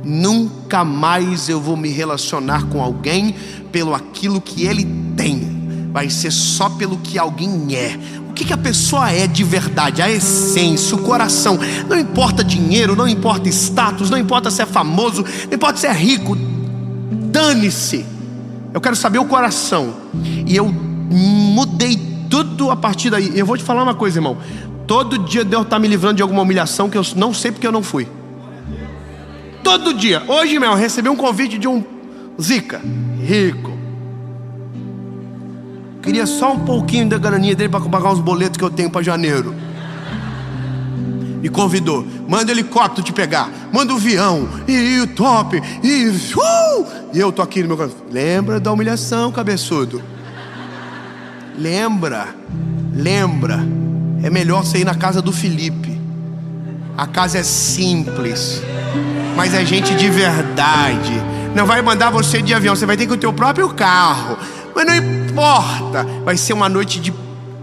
Nunca mais eu vou me relacionar com alguém pelo aquilo que ele tem. Vai ser só pelo que alguém é. O que a pessoa é de verdade, a essência, o coração. Não importa dinheiro, não importa status, não importa se é famoso, não importa se é rico. Dane-se. Eu quero saber o coração. E eu mudei tudo a partir daí. Eu vou te falar uma coisa, irmão. Todo dia Deus está me livrando de alguma humilhação que eu não sei porque eu não fui. Todo dia. Hoje mesmo eu recebi um convite de um Zica, rico. Queria só um pouquinho da graninha dele para pagar uns boletos que eu tenho para janeiro. Me convidou. Manda o helicóptero te pegar. Manda o avião. E o top. E eu tô aqui no meu coração. Lembra da humilhação, cabeçudo? Lembra. É melhor você ir na casa do Felipe. A casa é simples, mas é gente de verdade. Não vai mandar você de avião. Você vai ter que ir com o teu próprio carro. Mas não importa. Vai ser uma noite de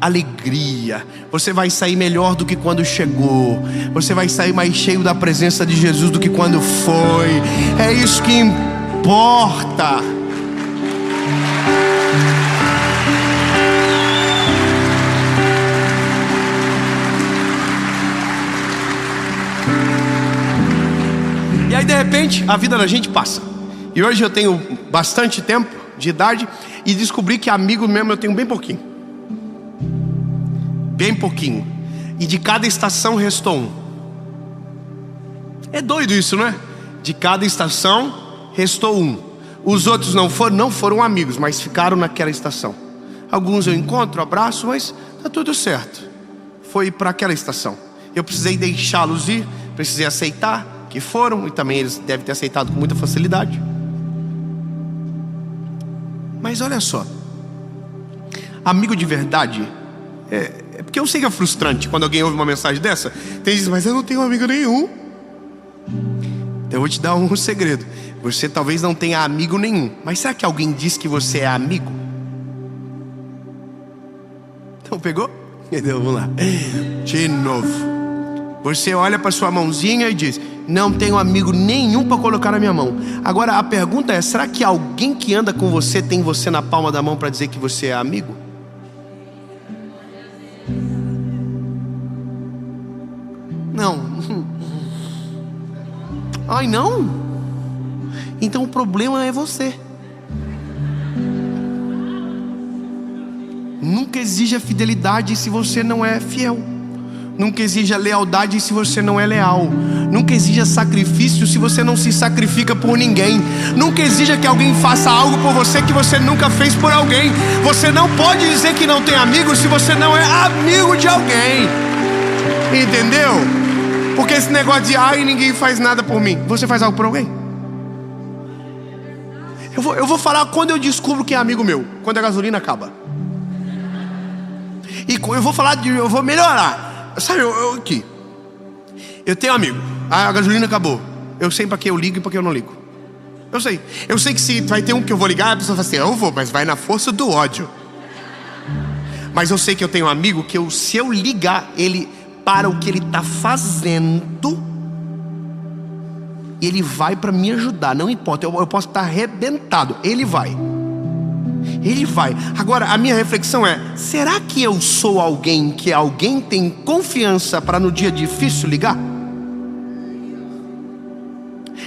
alegria. Você vai sair melhor do que quando chegou. Você vai sair mais cheio da presença de Jesus do que quando foi. É isso que importa. E aí de repente a vida da gente passa. E hoje eu tenho bastante tempo de idade e descobri que amigo mesmo eu tenho bem pouquinho. Bem pouquinho. E de cada estação restou um. É doido isso, não é? De cada estação restou um. Os outros não foram amigos, mas ficaram naquela estação. Alguns eu encontro, abraço, mas tá tudo certo. Foi para aquela estação. eu precisei deixá-los ir, precisei aceitar que foram, e também eles devem ter aceitado com muita facilidade. Mas olha só, amigo de verdade, é porque eu sei que é frustrante quando alguém ouve uma mensagem dessa. Tem gente diz, mas eu não tenho amigo nenhum. Então eu vou te dar um segredo. Você talvez não tenha amigo nenhum, mas será que alguém diz que você é amigo? Então pegou? Então vamos lá. De novo. Você olha para sua mãozinha e diz, não tenho amigo nenhum para colocar na minha mão. Agora a pergunta é, será que alguém que anda com você tem você na palma da mão para dizer que você é amigo? Não. Ai, não? Então o problema é você. Nunca exija fidelidade se você não é fiel. Nunca exija lealdade se você não é leal. Nunca exija sacrifício se você não se sacrifica por ninguém. Nunca exija que alguém faça algo por você que você nunca fez por alguém. Você não pode dizer que não tem amigo se você não é amigo de alguém. Entendeu? Porque esse negócio de ai, ninguém faz nada por mim. Você faz algo por alguém? Eu vou falar quando eu descubro que é amigo meu. Quando a gasolina acaba. E eu vou falar eu vou melhorar. Sabe, aqui. Eu tenho um amigo. A gasolina acabou. Eu sei pra que eu ligo e pra que eu não ligo. Eu sei. Eu sei que se vai ter um que eu vou ligar, a pessoa fala assim, eu vou, mas vai na força do ódio. Mas eu sei que eu tenho um amigo que se eu ligar, ele para o que ele está fazendo, ele vai para me ajudar. Não importa, eu posso estar arrebentado, ele vai. Ele vai. Agora a minha reflexão é, será que eu sou alguém que alguém tem confiança para no dia difícil ligar?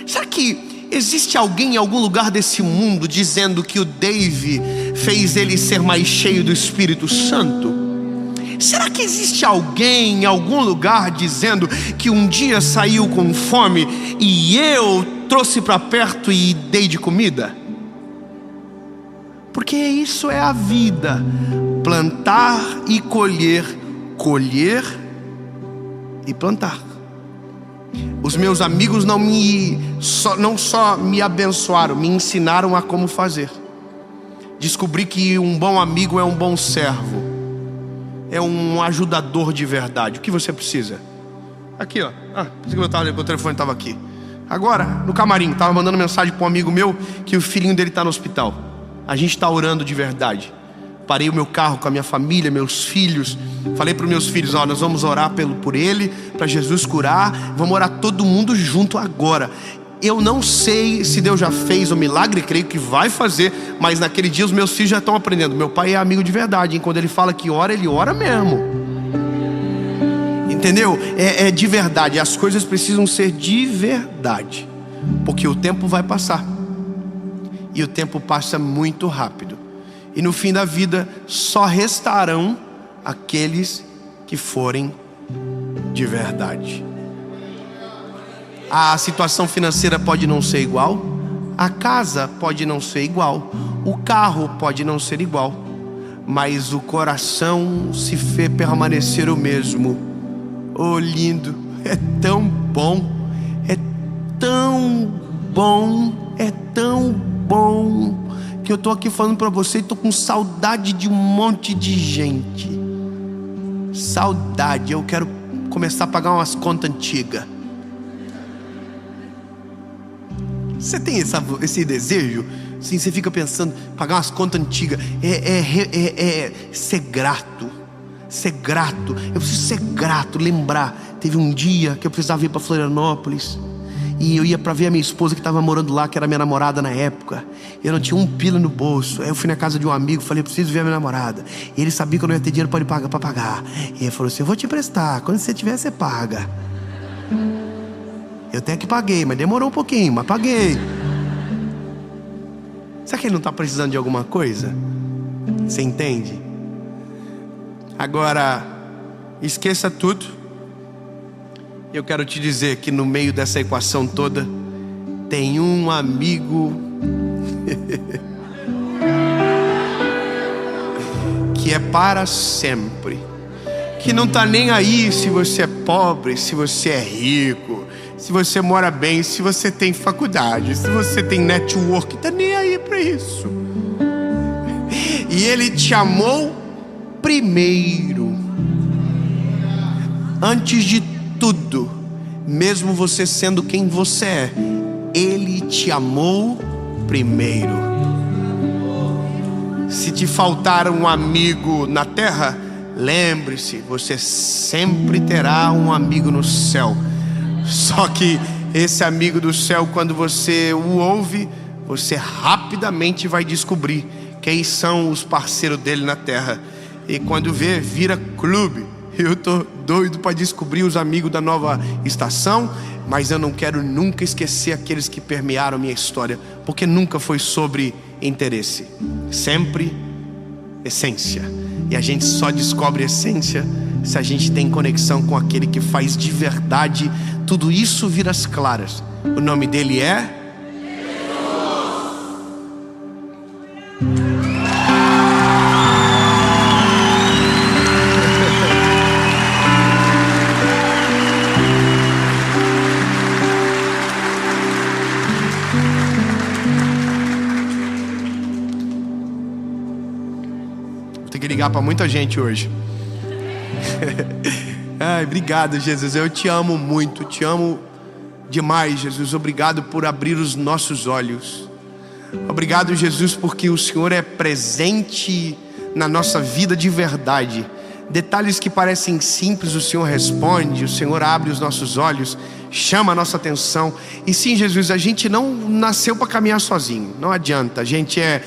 Será que existe alguém em algum lugar desse mundo dizendo que o Dave fez ele ser mais cheio do Espírito Santo? Será que existe alguém em algum lugar dizendo que um dia saiu com fome e eu trouxe para perto e dei de comida? Porque isso é a vida. Plantar e colher, colher e plantar. Os meus amigos não só me abençoaram, me ensinaram a como fazer. Descobri que um bom amigo é um bom servo. É um ajudador de verdade. O que você precisa? Aqui, ó. Meu telefone estava aqui. Agora, no camarim, estava mandando mensagem para um amigo meu que o filhinho dele está no hospital. A gente está orando de verdade. Parei o meu carro com a minha família, meus filhos. Falei para os meus filhos, ó, nós vamos orar por ele, para Jesus curar. Vamos orar todo mundo junto agora. Eu não sei se Deus já fez o milagre, creio que vai fazer, mas naquele dia os meus filhos já estão aprendendo. Meu pai é amigo de verdade, hein? Quando ele fala que ora, ele ora mesmo. Entendeu? É de verdade, as coisas precisam ser de verdade. Porque o tempo vai passar. E o tempo passa muito rápido. E no fim da vida só restarão aqueles que forem de verdade. A situação financeira pode não ser igual, a casa pode não ser igual, o carro pode não ser igual, mas o coração se fez permanecer o mesmo. Oh, lindo, é tão bom, é tão bom, é tão bom, que eu tô aqui falando para você e tô com saudade de um monte de gente. Saudade, eu quero começar a pagar umas contas antigas. Você tem esse desejo? Sim, você fica pensando, pagar umas contas antigas. Ser grato. Ser grato. Eu preciso ser grato, lembrar. Teve um dia que eu precisava ir para Florianópolis. E eu ia para ver a minha esposa que estava morando lá, que era minha namorada na época. Eu não tinha um pila no bolso. Aí eu fui na casa de um amigo, falei, eu preciso ver a minha namorada. E ele sabia que eu não ia ter dinheiro para pagar. E ele falou assim, eu vou te emprestar, quando você tiver, você paga. Eu até que paguei, mas demorou um pouquinho, mas paguei. Será que ele não está precisando de alguma coisa? Você entende? Agora, esqueça tudo. Eu quero te dizer que no meio dessa equação toda tem um amigo que é para sempre, que não está nem aí se você é pobre, se você é rico, se você mora bem, se você tem faculdade, se você tem network, tá nem aí para isso. E Ele te amou primeiro, antes de tudo, mesmo você sendo quem você é, Ele te amou primeiro. Se te faltar um amigo na terra, lembre-se, você sempre terá um amigo no céu. Só que esse amigo do céu, quando você o ouve, você rapidamente vai descobrir quem são os parceiros dele na terra. E quando vê, vira clube. Eu tô doido para descobrir os amigos da nova estação, mas eu não quero nunca esquecer aqueles que permearam minha história, porque nunca foi sobre interesse, sempre essência. E a gente só descobre essência se a gente tem conexão com aquele que faz de verdade tudo isso vir às claras. O nome dele é ligar para muita gente hoje. Ai, obrigado, Jesus. Eu te amo muito, te amo demais, Jesus. Obrigado por abrir os nossos olhos. Obrigado, Jesus, porque o Senhor é presente na nossa vida de verdade. Detalhes que parecem simples, o Senhor responde, o Senhor abre os nossos olhos, chama a nossa atenção. E sim, Jesus, a gente não nasceu para caminhar sozinho, não adianta. A gente é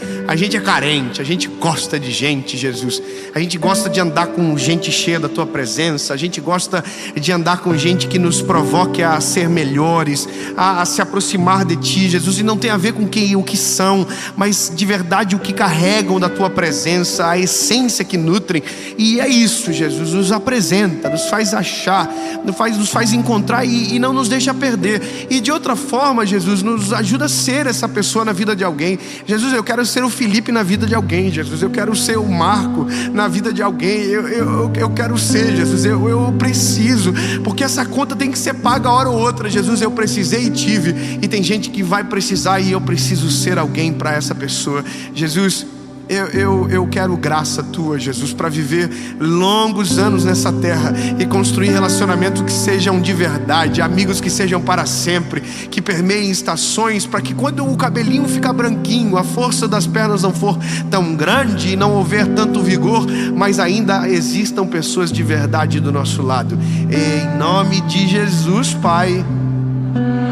carente, a gente gosta de gente, Jesus. A gente gosta de andar com gente cheia da Tua presença. A gente gosta de andar com gente que nos provoque a ser melhores, a se aproximar de Ti, Jesus. E não tem a ver com o que são, mas de verdade o que carregam da Tua presença, a essência que nutrem. E é isso, Jesus, nos apresenta, nos faz achar, nos faz encontrar e não nos deixa perder. E de outra forma, Jesus, nos ajuda a ser essa pessoa na vida de alguém. Jesus, eu quero ser o Felipe na vida de alguém. Jesus, eu quero ser o Marco na vida de alguém. Eu quero ser, Jesus, eu preciso, porque essa conta tem que ser paga a hora ou outra. Jesus, eu precisei e tive, e tem gente que vai precisar, e eu preciso ser alguém para essa pessoa. Jesus, eu quero graça Tua, Jesus, para viver longos anos nessa terra e construir relacionamentos que sejam de verdade, amigos que sejam para sempre, que permeiem estações, para que quando o cabelinho ficar branquinho, a força das pernas não for tão grande e não houver tanto vigor, mas ainda existam pessoas de verdade do nosso lado. Em nome de Jesus, Pai.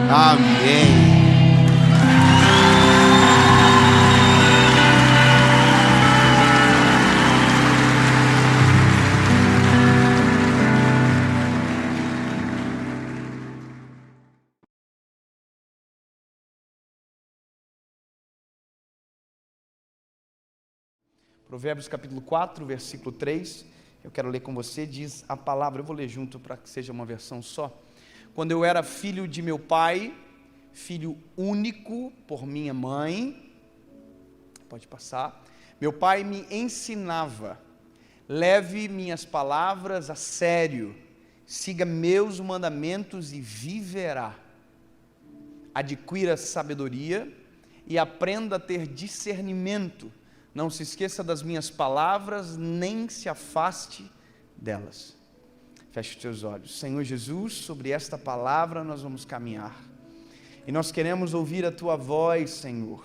Amém. Provérbios capítulo 4, versículo 3, eu quero ler com você, diz a palavra, eu vou ler junto para que seja uma versão só. Quando eu era filho de meu pai, filho único por minha mãe, pode passar, meu pai me ensinava, leve minhas palavras a sério, siga meus mandamentos e viverá. Adquira sabedoria e aprenda a ter discernimento. Não se esqueça das minhas palavras, nem se afaste delas. Feche os teus olhos. Senhor Jesus, sobre esta palavra nós vamos caminhar. E nós queremos ouvir a Tua voz, Senhor.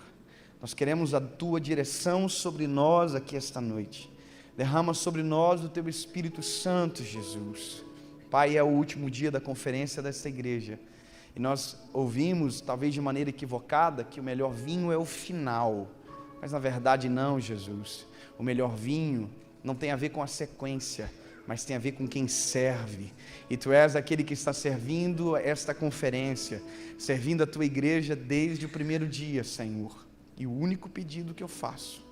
Nós queremos a Tua direção sobre nós aqui esta noite. Derrama sobre nós o Teu Espírito Santo, Jesus. Pai, é o último dia da conferência desta igreja. E nós ouvimos, talvez de maneira equivocada, que o melhor vinho é o final. Mas na verdade não, Jesus. O melhor vinho não tem a ver com a sequência, mas tem a ver com quem serve. E Tu és aquele que está servindo esta conferência, servindo a Tua igreja desde o primeiro dia, Senhor. E o único pedido que eu faço,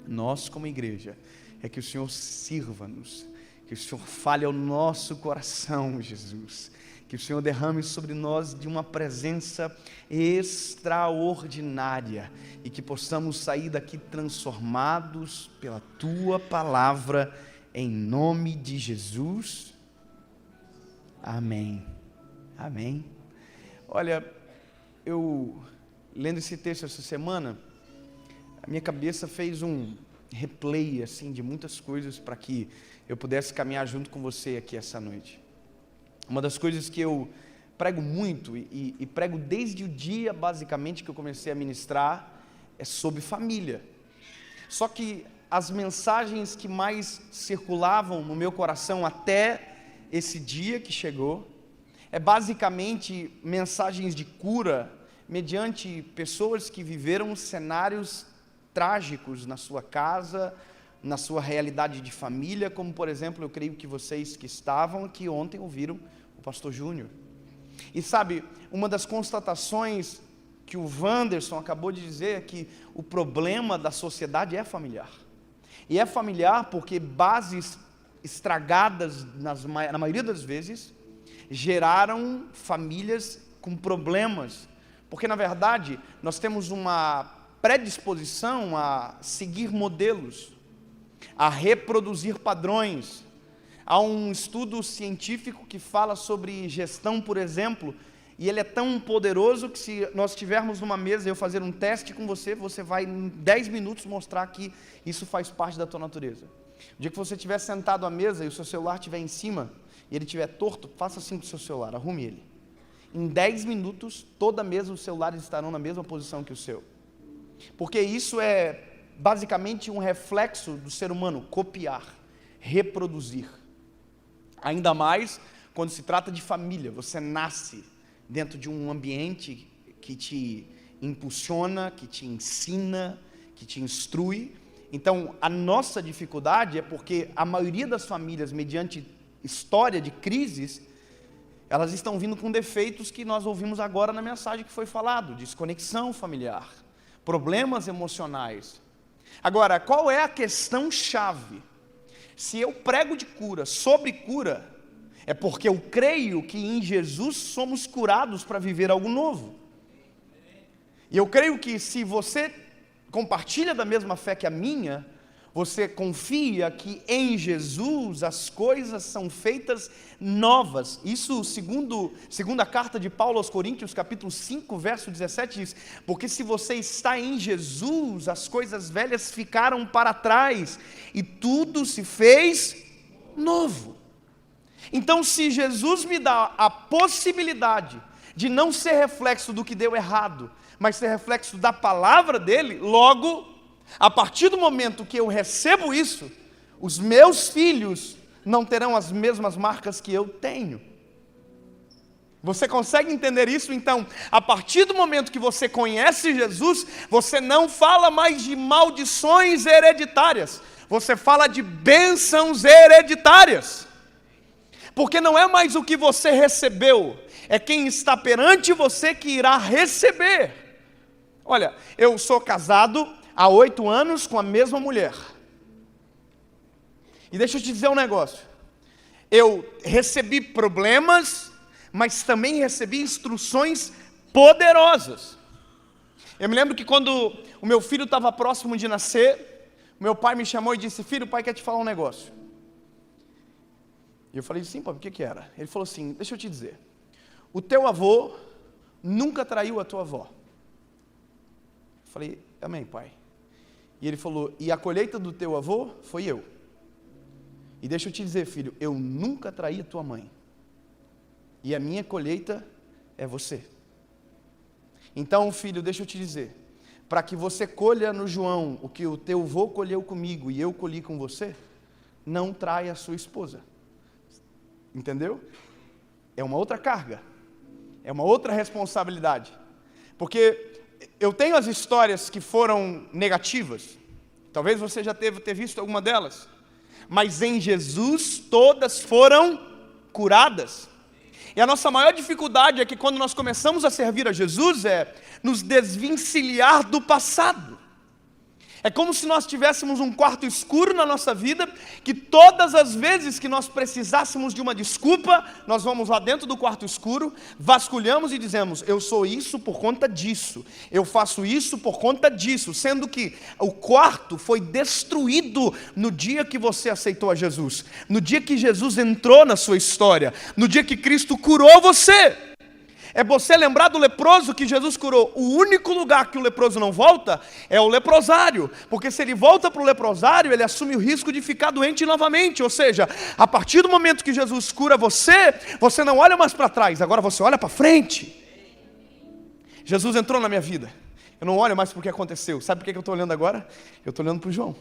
nós como igreja, é que o Senhor sirva-nos, que o Senhor fale ao nosso coração, Jesus. Que o Senhor derrame sobre nós de uma presença extraordinária e que possamos sair daqui transformados pela Tua palavra, em nome de Jesus. Amém. Amém. Olha, eu lendo esse texto essa semana, a minha cabeça fez um replay assim de muitas coisas para que eu pudesse caminhar junto com você aqui essa noite. Uma das coisas que eu prego muito e prego desde o dia basicamente que eu comecei a ministrar é sobre família. Só que as mensagens que mais circulavam no meu coração até esse dia que chegou é basicamente mensagens de cura mediante pessoas que viveram cenários trágicos na sua casa, na sua realidade de família, como por exemplo, eu creio que vocês que estavam aqui ontem ouviram o pastor Júnior. E sabe, uma das constatações que o Wanderson acabou de dizer é que o problema da sociedade é familiar. E é familiar porque bases estragadas, na maioria das vezes, geraram famílias com problemas. Porque, na verdade, nós temos uma predisposição a seguir modelos, a reproduzir padrões. Há um estudo científico que fala sobre gestão, por exemplo, e ele é tão poderoso que se nós estivermos numa mesa e eu fazer um teste com você, você vai em 10 minutos mostrar que isso faz parte da tua natureza. O dia que você estiver sentado à mesa e o seu celular estiver em cima e ele estiver torto, faça assim com o seu celular, arrume ele. Em 10 minutos, toda a mesa, os celulares estarão na mesma posição que o seu. Porque isso é basicamente um reflexo do ser humano, copiar, reproduzir. Ainda mais quando se trata de família, você nasce dentro de um ambiente que te impulsiona, que te ensina, que te instrui. Então, a nossa dificuldade é porque a maioria das famílias, mediante história de crises, elas estão vindo com defeitos que nós ouvimos agora na mensagem que foi falado, desconexão familiar, problemas emocionais. Agora, qual é a questão chave? Se eu prego de cura, sobre cura, é porque eu creio que em Jesus somos curados para viver algo novo. E eu creio que se você compartilha da mesma fé que a minha, você confia que em Jesus as coisas são feitas novas. Isso segundo a carta de Paulo aos Coríntios, capítulo 5, verso 17, diz: porque se você está em Jesus, as coisas velhas ficaram para trás, e tudo se fez novo. Então, se Jesus me dá a possibilidade de não ser reflexo do que deu errado, mas ser reflexo da palavra dele, logo, a partir do momento que eu recebo isso, os meus filhos não terão as mesmas marcas que eu tenho. Você consegue entender isso? Então, a partir do momento que você conhece Jesus, você não fala mais de maldições hereditárias, você fala de bênçãos hereditárias. Porque não é mais o que você recebeu, é quem está perante você que irá receber. Olha, eu sou casado há 8 anos com a mesma mulher. E deixa eu te dizer um negócio. Eu recebi problemas, mas também recebi instruções poderosas. Eu me lembro que quando o meu filho estava próximo de nascer, meu pai me chamou e disse: filho, o pai quer te falar um negócio. E eu falei: sim, pai, o que era? Ele falou assim: deixa eu te dizer, o teu avô nunca traiu a tua avó. Eu falei: amém, pai. E ele falou: e a colheita do teu avô foi eu. E deixa eu te dizer, filho, eu nunca traí a tua mãe. E a minha colheita é você. Então, filho, deixa eu te dizer, para que você colha no João o que o teu avô colheu comigo e eu colhi com você, não traia a sua esposa. Entendeu? É uma outra carga, é uma outra responsabilidade. Porque eu tenho as histórias que foram negativas, talvez você já ter visto alguma delas, mas em Jesus todas foram curadas. E a nossa maior dificuldade é que quando nós começamos a servir a Jesus é nos desvencilhar do passado. É como se nós tivéssemos um quarto escuro na nossa vida, que todas as vezes que nós precisássemos de uma desculpa, nós vamos lá dentro do quarto escuro, vasculhamos e dizemos: eu sou isso por conta disso, eu faço isso por conta disso, sendo que o quarto foi destruído no dia que você aceitou a Jesus, no dia que Jesus entrou na sua história, no dia que Cristo curou você. É você lembrar do leproso que Jesus curou. O único lugar que o leproso não volta é o leprosário, porque se ele volta para o leprosário, ele assume o risco de ficar doente novamente. Ou seja, a partir do momento que Jesus cura você, você não olha mais para trás, agora você olha para frente. Jesus entrou na minha vida, eu não olho mais para o que aconteceu. Sabe por que eu estou olhando agora? Eu estou olhando para o João.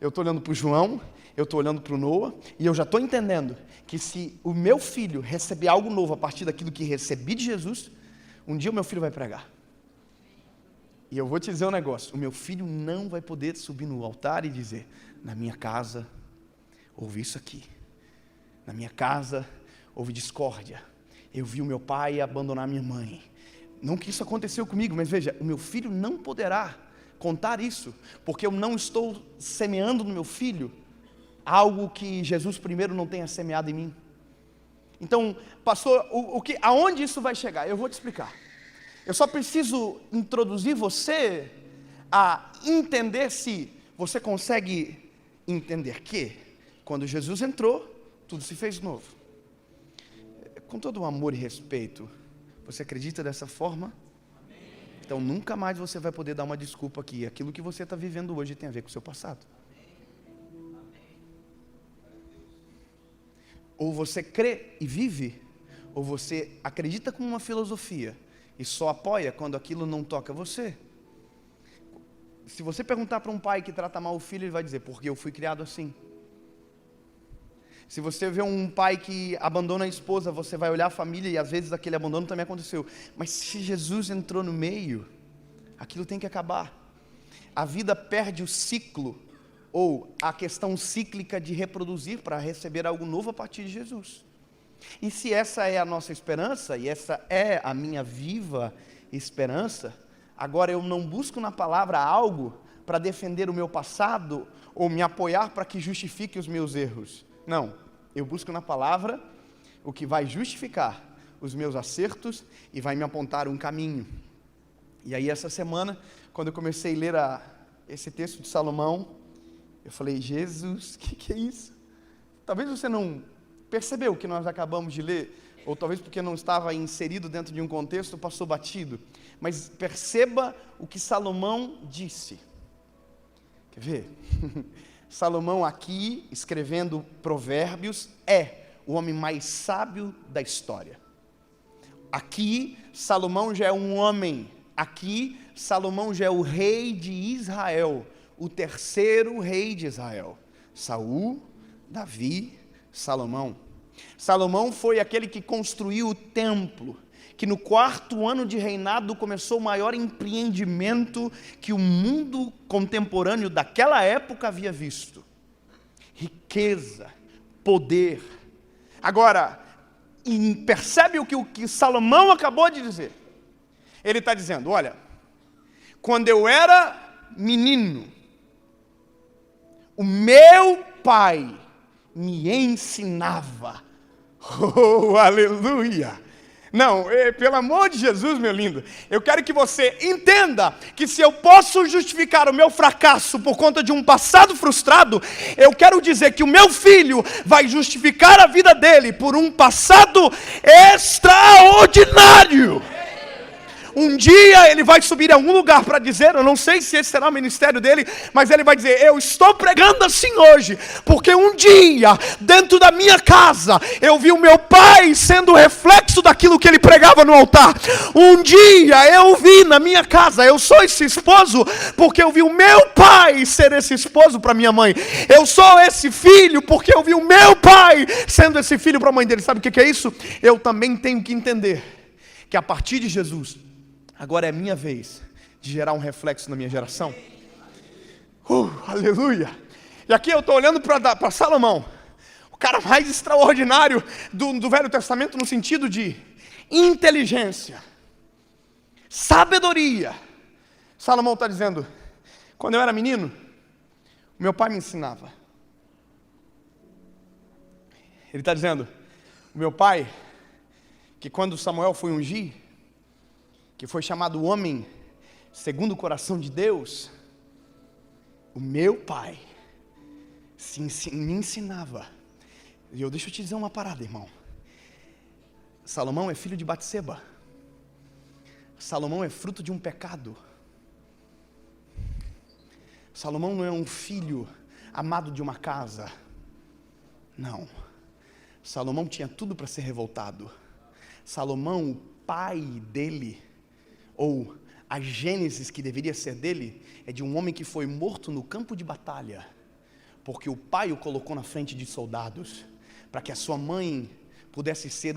Eu estou olhando para o João, eu estou olhando para o Noah, e eu já estou entendendo que se o meu filho receber algo novo a partir daquilo que recebi de Jesus, um dia o meu filho vai pregar. E eu vou te dizer um negócio: o meu filho não vai poder subir no altar e dizer: na minha casa houve isso aqui, na minha casa houve discórdia, eu vi o meu pai abandonar minha mãe. Não que isso aconteceu comigo, mas veja, o meu filho não poderá contar isso, porque eu não estou semeando no meu filho algo que Jesus primeiro não tenha semeado em mim. Então, pastor, aonde isso vai chegar? Eu vou te explicar. Eu só preciso introduzir você a entender, se você consegue entender que quando Jesus entrou, tudo se fez novo. Com todo o amor e respeito, você acredita dessa forma? Então nunca mais você vai poder dar uma desculpa que aquilo que você está vivendo hoje tem a ver com o seu passado. Ou você crê e vive, ou você acredita com uma filosofia e só apoia quando aquilo não toca você. Se você perguntar para um pai que trata mal o filho, ele vai dizer: porque eu fui criado assim. Se você vê um pai que abandona a esposa, você vai olhar a família e às vezes aquele abandono também aconteceu. Mas se Jesus entrou no meio, aquilo tem que acabar. A vida perde o ciclo, ou a questão cíclica de reproduzir para receber algo novo a partir de Jesus. E se essa é a nossa esperança, e essa é a minha viva esperança, agora eu não busco na palavra algo para defender o meu passado, ou me apoiar para que justifique os meus erros. Não, eu busco na palavra o que vai justificar os meus acertos e vai me apontar um caminho. E aí essa semana, quando eu comecei a ler esse texto de Salomão, eu falei: Jesus, o que é isso? Talvez você não percebeu o que nós acabamos de ler, ou talvez porque não estava inserido dentro de um contexto, passou batido. Mas perceba o que Salomão disse. Quer ver? Salomão aqui, escrevendo Provérbios, é o homem mais sábio da história. Aqui, Salomão já é um homem. Aqui, Salomão já é o rei de Israel, o terceiro rei de Israel. Saul, Davi, Salomão. Salomão foi aquele que construiu o templo, que no 4º ano de reinado começou o maior empreendimento que o mundo contemporâneo daquela época havia visto. Riqueza, poder. Agora, percebe o que Salomão acabou de dizer? Ele está dizendo: olha, quando eu era menino, o meu pai me ensinava. Oh, aleluia! Não, pelo amor de Jesus, meu lindo, eu quero que você entenda que se eu posso justificar o meu fracasso por conta de um passado frustrado, eu quero dizer que o meu filho vai justificar a vida dele por um passado extraordinário. Um dia ele vai subir a algum lugar para dizer, eu não sei se esse será o ministério dele, mas ele vai dizer: eu estou pregando assim hoje, porque um dia, dentro da minha casa, eu vi o meu pai sendo o reflexo daquilo que ele pregava no altar. Um dia eu vi na minha casa, eu sou esse esposo, porque eu vi o meu pai ser esse esposo para minha mãe. Eu sou esse filho, porque eu vi o meu pai sendo esse filho para a mãe dele. Sabe o que é isso? Eu também tenho que entender que a partir de Jesus, agora é minha vez de gerar um reflexo na minha geração. Aleluia! E aqui eu estou olhando para Salomão, o cara mais extraordinário do Velho Testamento, no sentido de inteligência, sabedoria. Salomão está dizendo: Quando eu era menino, meu pai me ensinava. Ele está dizendo, o meu pai, que quando Samuel foi ungir, que foi chamado homem segundo o coração de Deus, o meu pai me ensinava. E deixa eu te dizer uma parada, irmão. Salomão é filho de Batseba. Salomão é fruto de um pecado. Salomão não é um filho amado de uma casa. Não. Salomão tinha tudo para ser revoltado. Salomão, o pai dele, ou a gênesis que deveria ser dele, é de um homem que foi morto no campo de batalha, porque o pai o colocou na frente de soldados, para que a sua mãe pudesse ser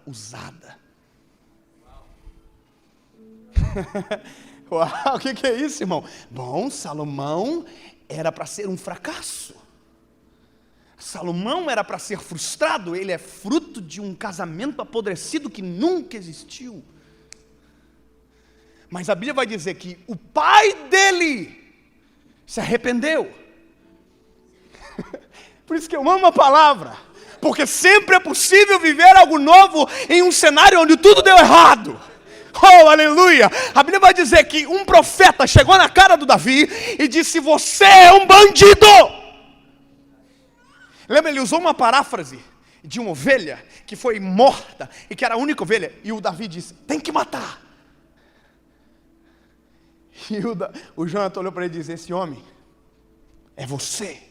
usada. Uau, o que é isso, irmão? Bom, Salomão era para ser um fracasso. Salomão era para ser frustrado. Ele é fruto de um casamento apodrecido que nunca existiu. Mas a Bíblia vai dizer que o pai dele se arrependeu. Por isso que eu amo a palavra, porque sempre é possível viver algo novo em um cenário onde tudo deu errado. Oh, aleluia! A Bíblia vai dizer que um profeta chegou na cara do Davi e disse: você é um bandido! Lembra, ele usou uma paráfrase de uma ovelha que foi morta e que era a única ovelha, e o Davi disse: tem que matar. E o Jonathan olhou para ele e disse: esse homem é você.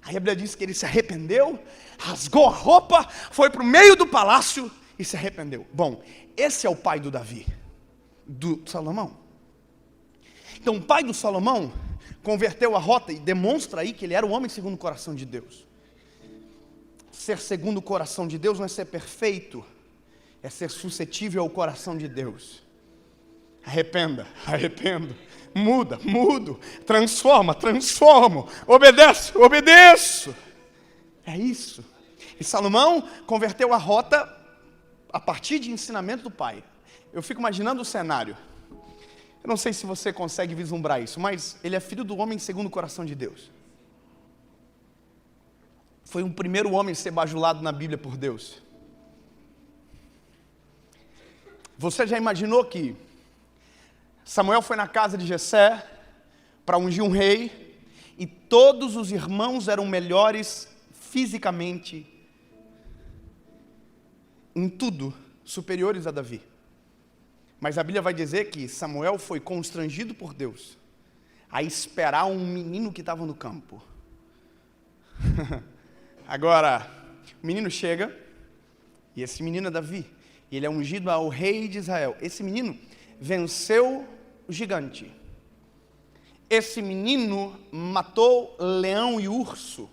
Aí a Bíblia diz que ele se arrependeu, rasgou a roupa, foi para o meio do palácio e se arrependeu. Bom, esse é o pai do Davi, do Salomão. Então o pai do Salomão converteu a rota e demonstra aí que ele era um homem segundo o coração de Deus. Ser segundo o coração de Deus não é ser perfeito, é ser suscetível ao coração de Deus. Arrependo, mudo, transformo, obedeço. É isso. E Salomão converteu a rota a partir de ensinamento do pai. Eu fico imaginando o cenário. Eu não sei se você consegue vislumbrar isso, mas ele é filho do homem segundo o coração de Deus. Foi o primeiro homem a ser bajulado na Bíblia por Deus. Você já imaginou que Samuel foi na casa de Jessé para ungir um rei, e todos os irmãos eram melhores fisicamente, em tudo, superiores a Davi. Mas a Bíblia vai dizer que Samuel foi constrangido por Deus a esperar um menino que estava no campo. Agora, o menino chega, e esse menino é Davi, e ele é ungido ao rei de Israel. Esse menino venceu o gigante. Esse menino matou leão e urso.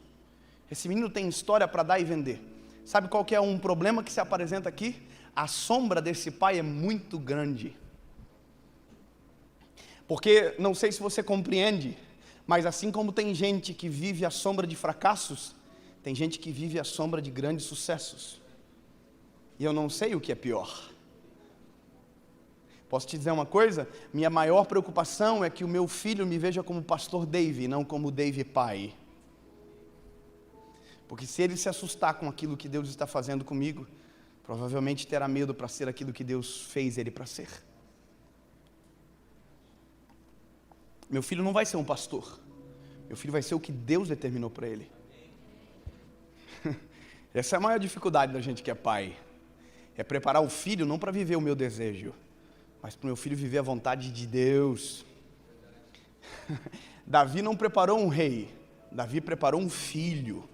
Esse menino tem história para dar e vender. Sabe qual que é um problema que se apresenta aqui? A sombra desse pai é muito grande. Porque, não sei se você compreende, mas assim como tem gente que vive à sombra de fracassos, tem gente que vive à sombra de grandes sucessos. E eu não sei o que é pior. Posso te dizer uma coisa? Minha maior preocupação é que o meu filho me veja como pastor Dave, não como Dave pai. Porque se ele se assustar com aquilo que Deus está fazendo comigo, provavelmente terá medo para ser aquilo que Deus fez ele para ser. Meu filho não vai ser um pastor. Meu filho vai ser o que Deus determinou para ele. Essa é a maior dificuldade da gente que é pai. É preparar o filho não para viver o meu desejo, mas para o meu filho viver a vontade de Deus. Davi não preparou um rei, Davi preparou um filho.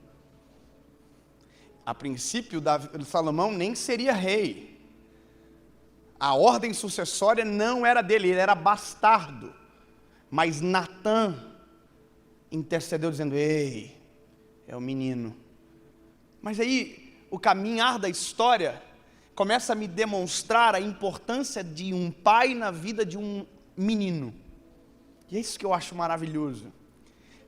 A princípio, Salomão nem seria rei. A ordem sucessória não era dele, ele era bastardo. Mas Natã intercedeu dizendo: ei, é o menino. Mas aí, o caminhar da história começa a me demonstrar a importância de um pai na vida de um menino. E é isso que eu acho maravilhoso.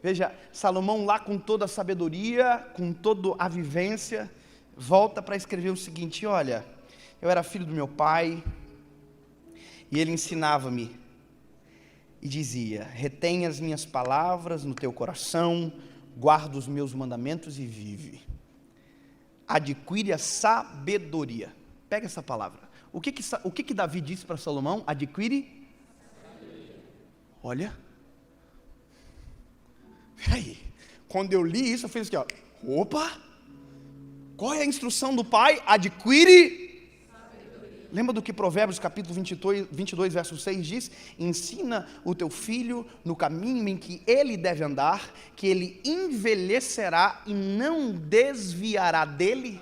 Veja, Salomão lá com toda a sabedoria, com toda a vivência, volta para escrever o seguinte: olha, eu era filho do meu pai, e ele ensinava-me, e dizia: retém as minhas palavras no teu coração, guarda os meus mandamentos e vive. Adquire a sabedoria. Pega essa palavra. O que Davi disse para Salomão? Adquire. Olha. Peraí. Quando eu li isso, eu fiz aqui, ó. Opa! Qual é a instrução do pai? Adquire. Lembra do que Provérbios capítulo 22, verso 6 diz? Ensina o teu filho no caminho em que ele deve andar, que ele envelhecerá e não desviará dele.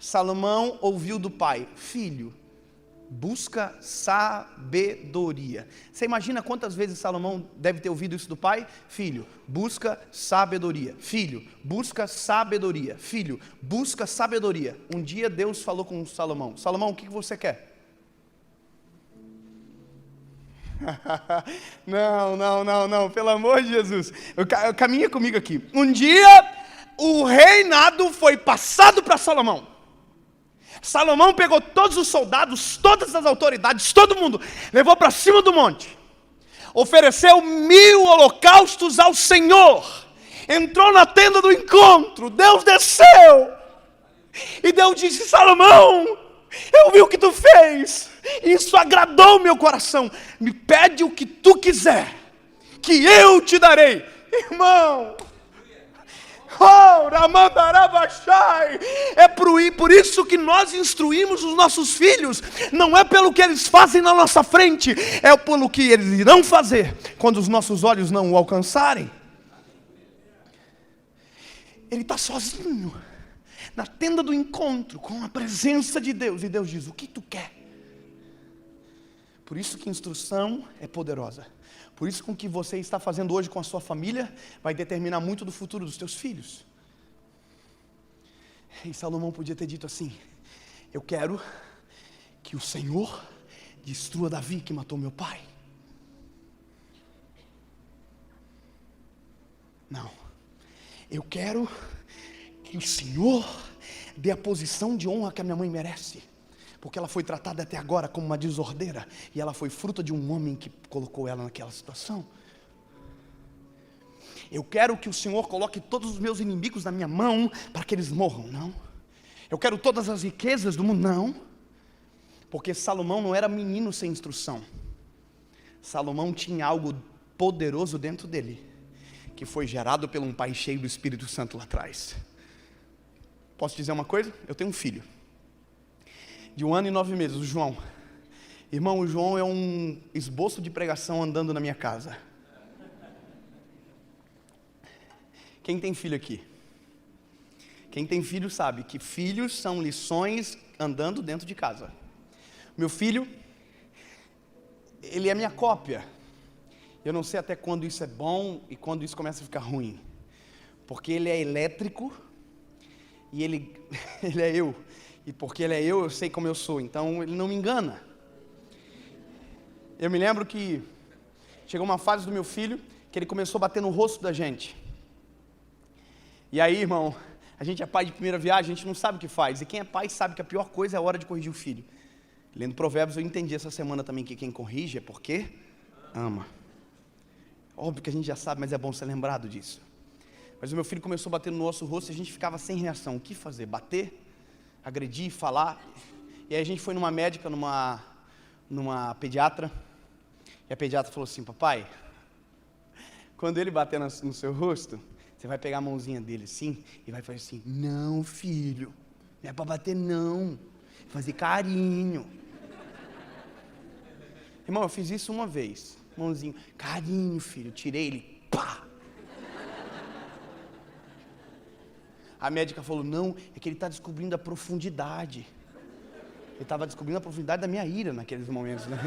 Salomão ouviu do pai: filho, busca sabedoria. Você imagina quantas vezes Salomão deve ter ouvido isso do pai? Filho, busca sabedoria. Filho, busca sabedoria. Filho, busca sabedoria. Um dia Deus falou com Salomão: Salomão, o que você quer? Não, pelo amor de Jesus. Caminha comigo aqui. Um dia o reinado foi passado para Salomão. Salomão pegou todos os soldados, todas as autoridades, todo mundo, levou para cima do monte, ofereceu 1000 holocaustos ao Senhor, entrou na tenda do encontro, Deus desceu, e Deus disse: Salomão, eu vi o que tu fez, isso agradou o meu coração, me pede o que tu quiser, que eu te darei. Irmão, é por isso que nós instruímos os nossos filhos, não é pelo que eles fazem na nossa frente, é pelo que eles irão fazer quando os nossos olhos não o alcançarem. Ele está sozinho na tenda do encontro com a presença de Deus, e Deus diz: o que tu quer? Por isso que instrução é poderosa. Por isso que o que você está fazendo hoje com a sua família vai determinar muito do futuro dos teus filhos. E Salomão podia ter dito assim: eu quero que o Senhor destrua Davi que matou meu pai. Não. Eu quero que o Senhor dê a posição de honra que a minha mãe merece, porque ela foi tratada até agora como uma desordeira, e ela foi fruto de um homem que colocou ela naquela situação. Eu quero que o Senhor coloque todos os meus inimigos na minha mão, para que eles morram. Não. Eu quero todas as riquezas do mundo. Não. Porque Salomão não era menino sem instrução. Salomão tinha algo poderoso dentro dele, que foi gerado por um pai cheio do Espírito Santo lá atrás. Posso dizer uma coisa? Eu tenho um filho de 1 ano e 9 meses, o João. Irmão, o João é um esboço de pregação andando na minha casa. Quem tem filho aqui? Quem tem filho sabe que filhos são lições andando dentro de casa. Meu filho, ele é minha cópia. Eu não sei até quando isso é bom e quando isso começa a ficar ruim. Porque ele é elétrico e ele é eu. E porque ele é eu sei como eu sou, então ele não me engana. Eu me lembro que chegou uma fase do meu filho que ele começou a bater no rosto da gente. E aí, irmão, a gente é pai de primeira viagem, a gente não sabe o que faz. E quem é pai sabe que a pior coisa é a hora de corrigir o filho. Lendo Provérbios, eu entendi essa semana também que quem corrige é porque ama. Óbvio que a gente já sabe, mas é bom ser lembrado disso. Mas o meu filho começou a bater no nosso rosto e a gente ficava sem reação. O que fazer? Bater? Agredir, falar. E aí a gente foi numa médica, numa pediatra, e a pediatra falou assim: papai, quando ele bater no seu rosto, você vai pegar a mãozinha dele assim e vai fazer assim: não, filho, não é para bater não, fazer carinho. Irmão, eu fiz isso uma vez, mãozinho, carinho, filho, tirei ele, pá. A médica falou: não, é que ele está descobrindo a profundidade. Ele estava descobrindo a profundidade da minha ira naqueles momentos, né?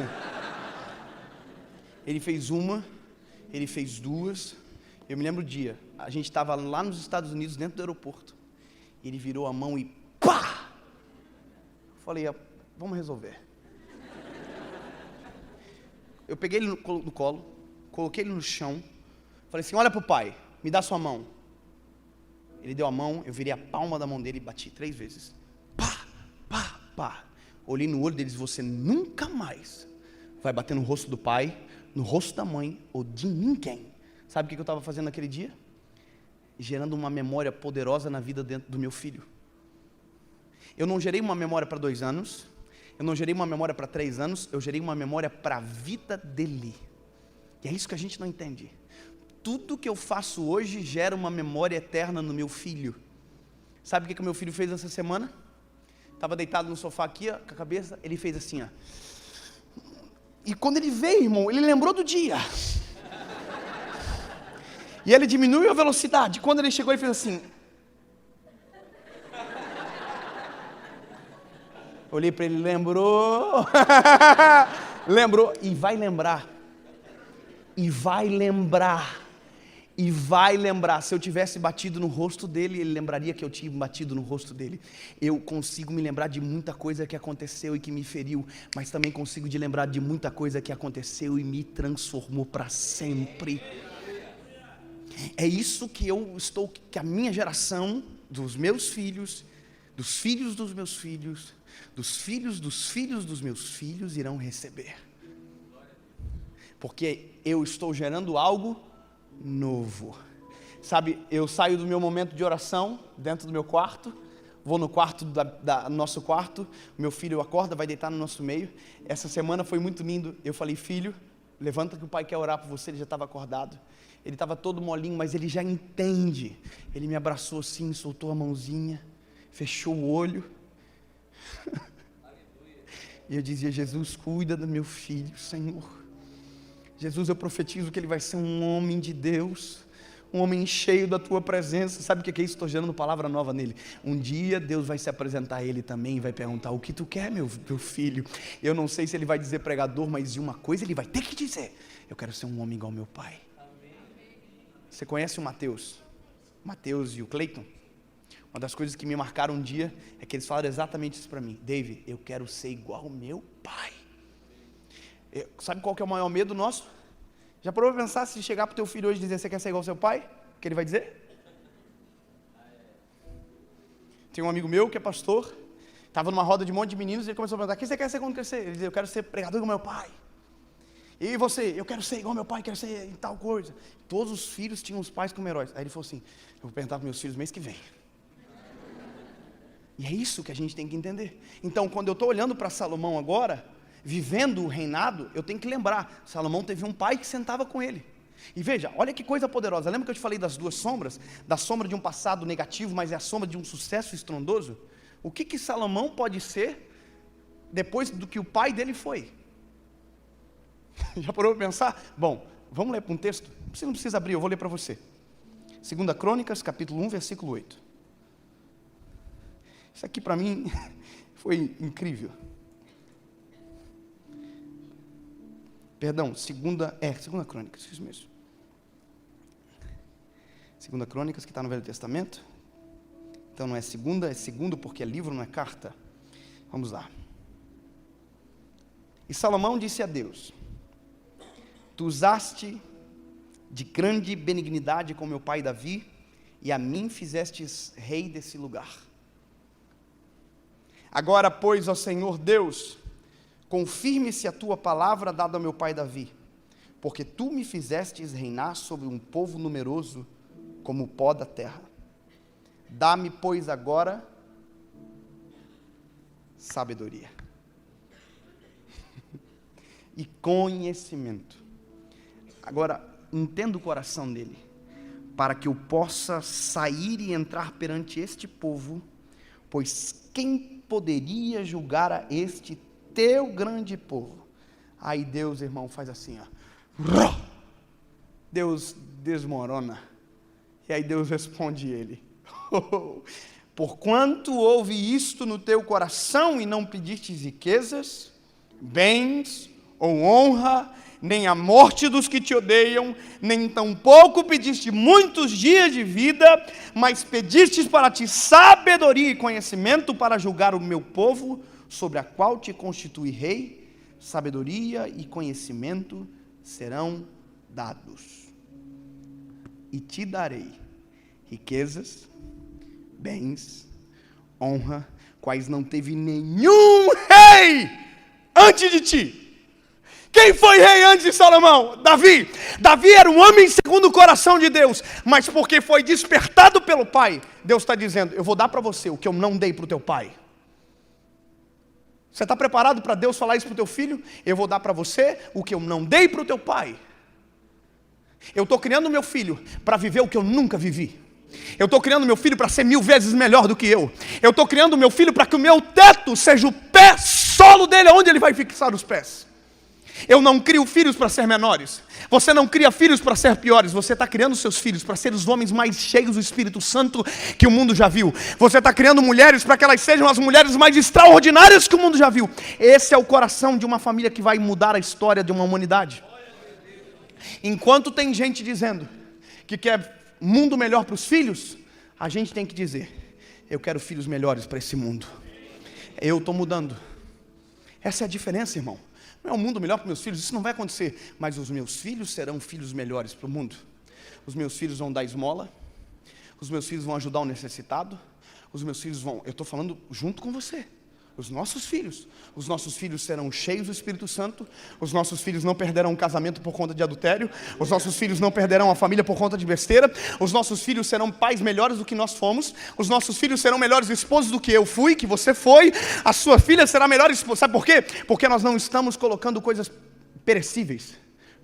Ele fez uma, ele fez duas. Eu me lembro o dia, a gente estava lá nos Estados Unidos, dentro do aeroporto. Ele virou a mão e pá! Eu falei: vamos resolver. Eu peguei ele no colo, coloquei ele no chão, falei assim: olha para o pai, me dá sua mão. Ele deu a mão, eu virei a palma da mão dele e bati 3 vezes. Pá, pá, pá. Olhei no olho deles: você nunca mais vai bater no rosto do pai, no rosto da mãe ou de ninguém. Sabe o que eu estava fazendo naquele dia? Gerando uma memória poderosa na vida dentro do meu filho. Eu não gerei uma memória para 2 anos, eu não gerei uma memória para 3 anos, eu gerei uma memória para a vida dele. E é isso que a gente não entende. Tudo que eu faço hoje gera uma memória eterna no meu filho. Sabe o que o meu filho fez essa semana? Estava deitado no sofá aqui, ó, com a cabeça, ele fez assim, ó. E quando ele veio, irmão, ele lembrou do dia. E ele diminuiu a velocidade. Quando ele chegou, ele fez assim. Olhei para ele, lembrou. Lembrou. E vai lembrar. E vai lembrar. E vai lembrar. Se eu tivesse batido no rosto dele, ele lembraria que eu tinha batido no rosto dele. Eu consigo me lembrar de muita coisa que aconteceu e que me feriu, mas também consigo de lembrar de muita coisa que aconteceu e me transformou para sempre. É isso que que a minha geração, dos meus filhos, dos filhos dos meus filhos, dos filhos dos filhos dos meus filhos irão receber. Porque eu estou gerando algo novo. Sabe, eu saio do meu momento de oração, dentro do meu quarto, vou no quarto, nosso quarto, meu filho acorda, vai deitar no nosso meio. Essa semana foi muito lindo, eu falei, filho, levanta que o pai quer orar por você, ele já estava acordado. Ele estava todo molinho, mas ele já entende. Ele me abraçou assim, soltou a mãozinha, fechou o olho. E eu dizia, Jesus, cuida do meu filho, Senhor. Jesus, eu profetizo que ele vai ser um homem de Deus, um homem cheio da tua presença. Sabe o que é isso? Estou gerando palavra nova nele. Um dia Deus vai se apresentar a ele também e vai perguntar, o que tu quer, meu filho? Eu não sei se ele vai dizer pregador, mas de uma coisa ele vai ter que dizer, eu quero ser um homem igual ao meu pai. Você conhece o Mateus? Mateus e o Cleiton? Uma das coisas que me marcaram um dia é que eles falaram exatamente isso para mim. David, eu quero ser igual ao meu pai. Sabe qual que é o maior medo nosso? Já parou para pensar se chegar para o teu filho hoje e dizer, você quer ser igual ao seu pai? O que ele vai dizer? Tem um amigo meu que é pastor, estava numa roda de um monte de meninos e ele começou a perguntar, o que você quer ser quando crescer? Ele dizia, eu quero ser pregador igual ao meu pai. E você? Eu quero ser igual ao meu pai, quero ser em tal coisa. Todos os filhos tinham os pais como heróis. Aí ele falou assim, eu vou perguntar para meus filhos mês que vem. E é isso que a gente tem que entender. Então, quando eu estou olhando para Salomão agora, vivendo o reinado, eu tenho que lembrar, Salomão teve um pai que sentava com ele. E veja, olha que coisa poderosa. Lembra que eu te falei das 2 sombras? Da sombra de um passado negativo, mas é a sombra de um sucesso estrondoso? O que Salomão pode ser depois do que o pai dele foi? Já parou para pensar? Bom, vamos ler para um texto? Você não precisa abrir, eu vou ler para você. 2 Crônicas, capítulo 1, versículo 8. Isso aqui para mim foi incrível. Perdão, 2 Crônicas, isso mesmo. 2 Crônicas, que está no Velho Testamento. Então não é segunda, é segundo porque é livro, não é carta. Vamos lá. E Salomão disse a Deus, tu usaste de grande benignidade com meu pai Davi, e a mim fizestes rei desse lugar. Agora, pois, ó Senhor Deus, confirme-se a tua palavra dada ao meu pai Davi, porque tu me fizestes reinar sobre um povo numeroso como o pó da terra. Dá-me, pois, agora sabedoria e conhecimento. Agora, entenda o coração dele, para que eu possa sair e entrar perante este povo, pois quem poderia julgar a este teu grande povo? Aí Deus, irmão, faz assim, ó. Deus desmorona. E aí Deus responde ele, porquanto houve isto no teu coração e não pedistes riquezas, bens ou honra, nem a morte dos que te odeiam, nem tampouco pediste muitos dias de vida, mas pedistes para ti sabedoria e conhecimento para julgar o meu povo, sobre a qual te constitui rei, sabedoria e conhecimento serão dados. E te darei riquezas, bens, honra, quais não teve nenhum rei antes de ti. Quem foi rei antes de Salomão? Davi. Davi era um homem segundo o coração de Deus, mas porque foi despertado pelo pai, Deus está dizendo, eu vou dar para você o que eu não dei para o teu pai. Você está preparado para Deus falar isso para o teu filho? Eu vou dar para você o que eu não dei para o teu pai. Eu estou criando meu filho para viver o que eu nunca vivi. Eu estou criando meu filho para ser 1000 vezes melhor do que eu. Eu estou criando meu filho para que o meu teto seja o pé solo dele, onde ele vai fixar os pés. Eu não crio filhos para ser menores. Você não cria filhos para ser piores. Você está criando seus filhos para ser os homens mais cheios do Espírito Santo que o mundo já viu. Você está criando mulheres para que elas sejam as mulheres mais extraordinárias que o mundo já viu. Esse é o coração de uma família que vai mudar a história de uma humanidade. Enquanto tem gente dizendo que quer mundo melhor para os filhos, a gente tem que dizer, eu quero filhos melhores para esse mundo. Eu estou mudando. Essa é a diferença, irmão. Não é um mundo melhor para meus filhos, isso não vai acontecer. Mas os meus filhos serão filhos melhores para o mundo. Os meus filhos vão dar esmola. Os meus filhos vão ajudar o necessitado. Os meus filhos vão... Eu estou falando junto com você. Os nossos filhos serão cheios do Espírito Santo. Os nossos filhos não perderão o casamento por conta de adultério. Os nossos filhos não perderão a família por conta de besteira. Os nossos filhos serão pais melhores do que nós fomos. Os nossos filhos serão melhores esposos do que eu fui, que você foi. A sua filha será melhor esposa. Sabe por quê? Porque nós não estamos colocando coisas perecíveis.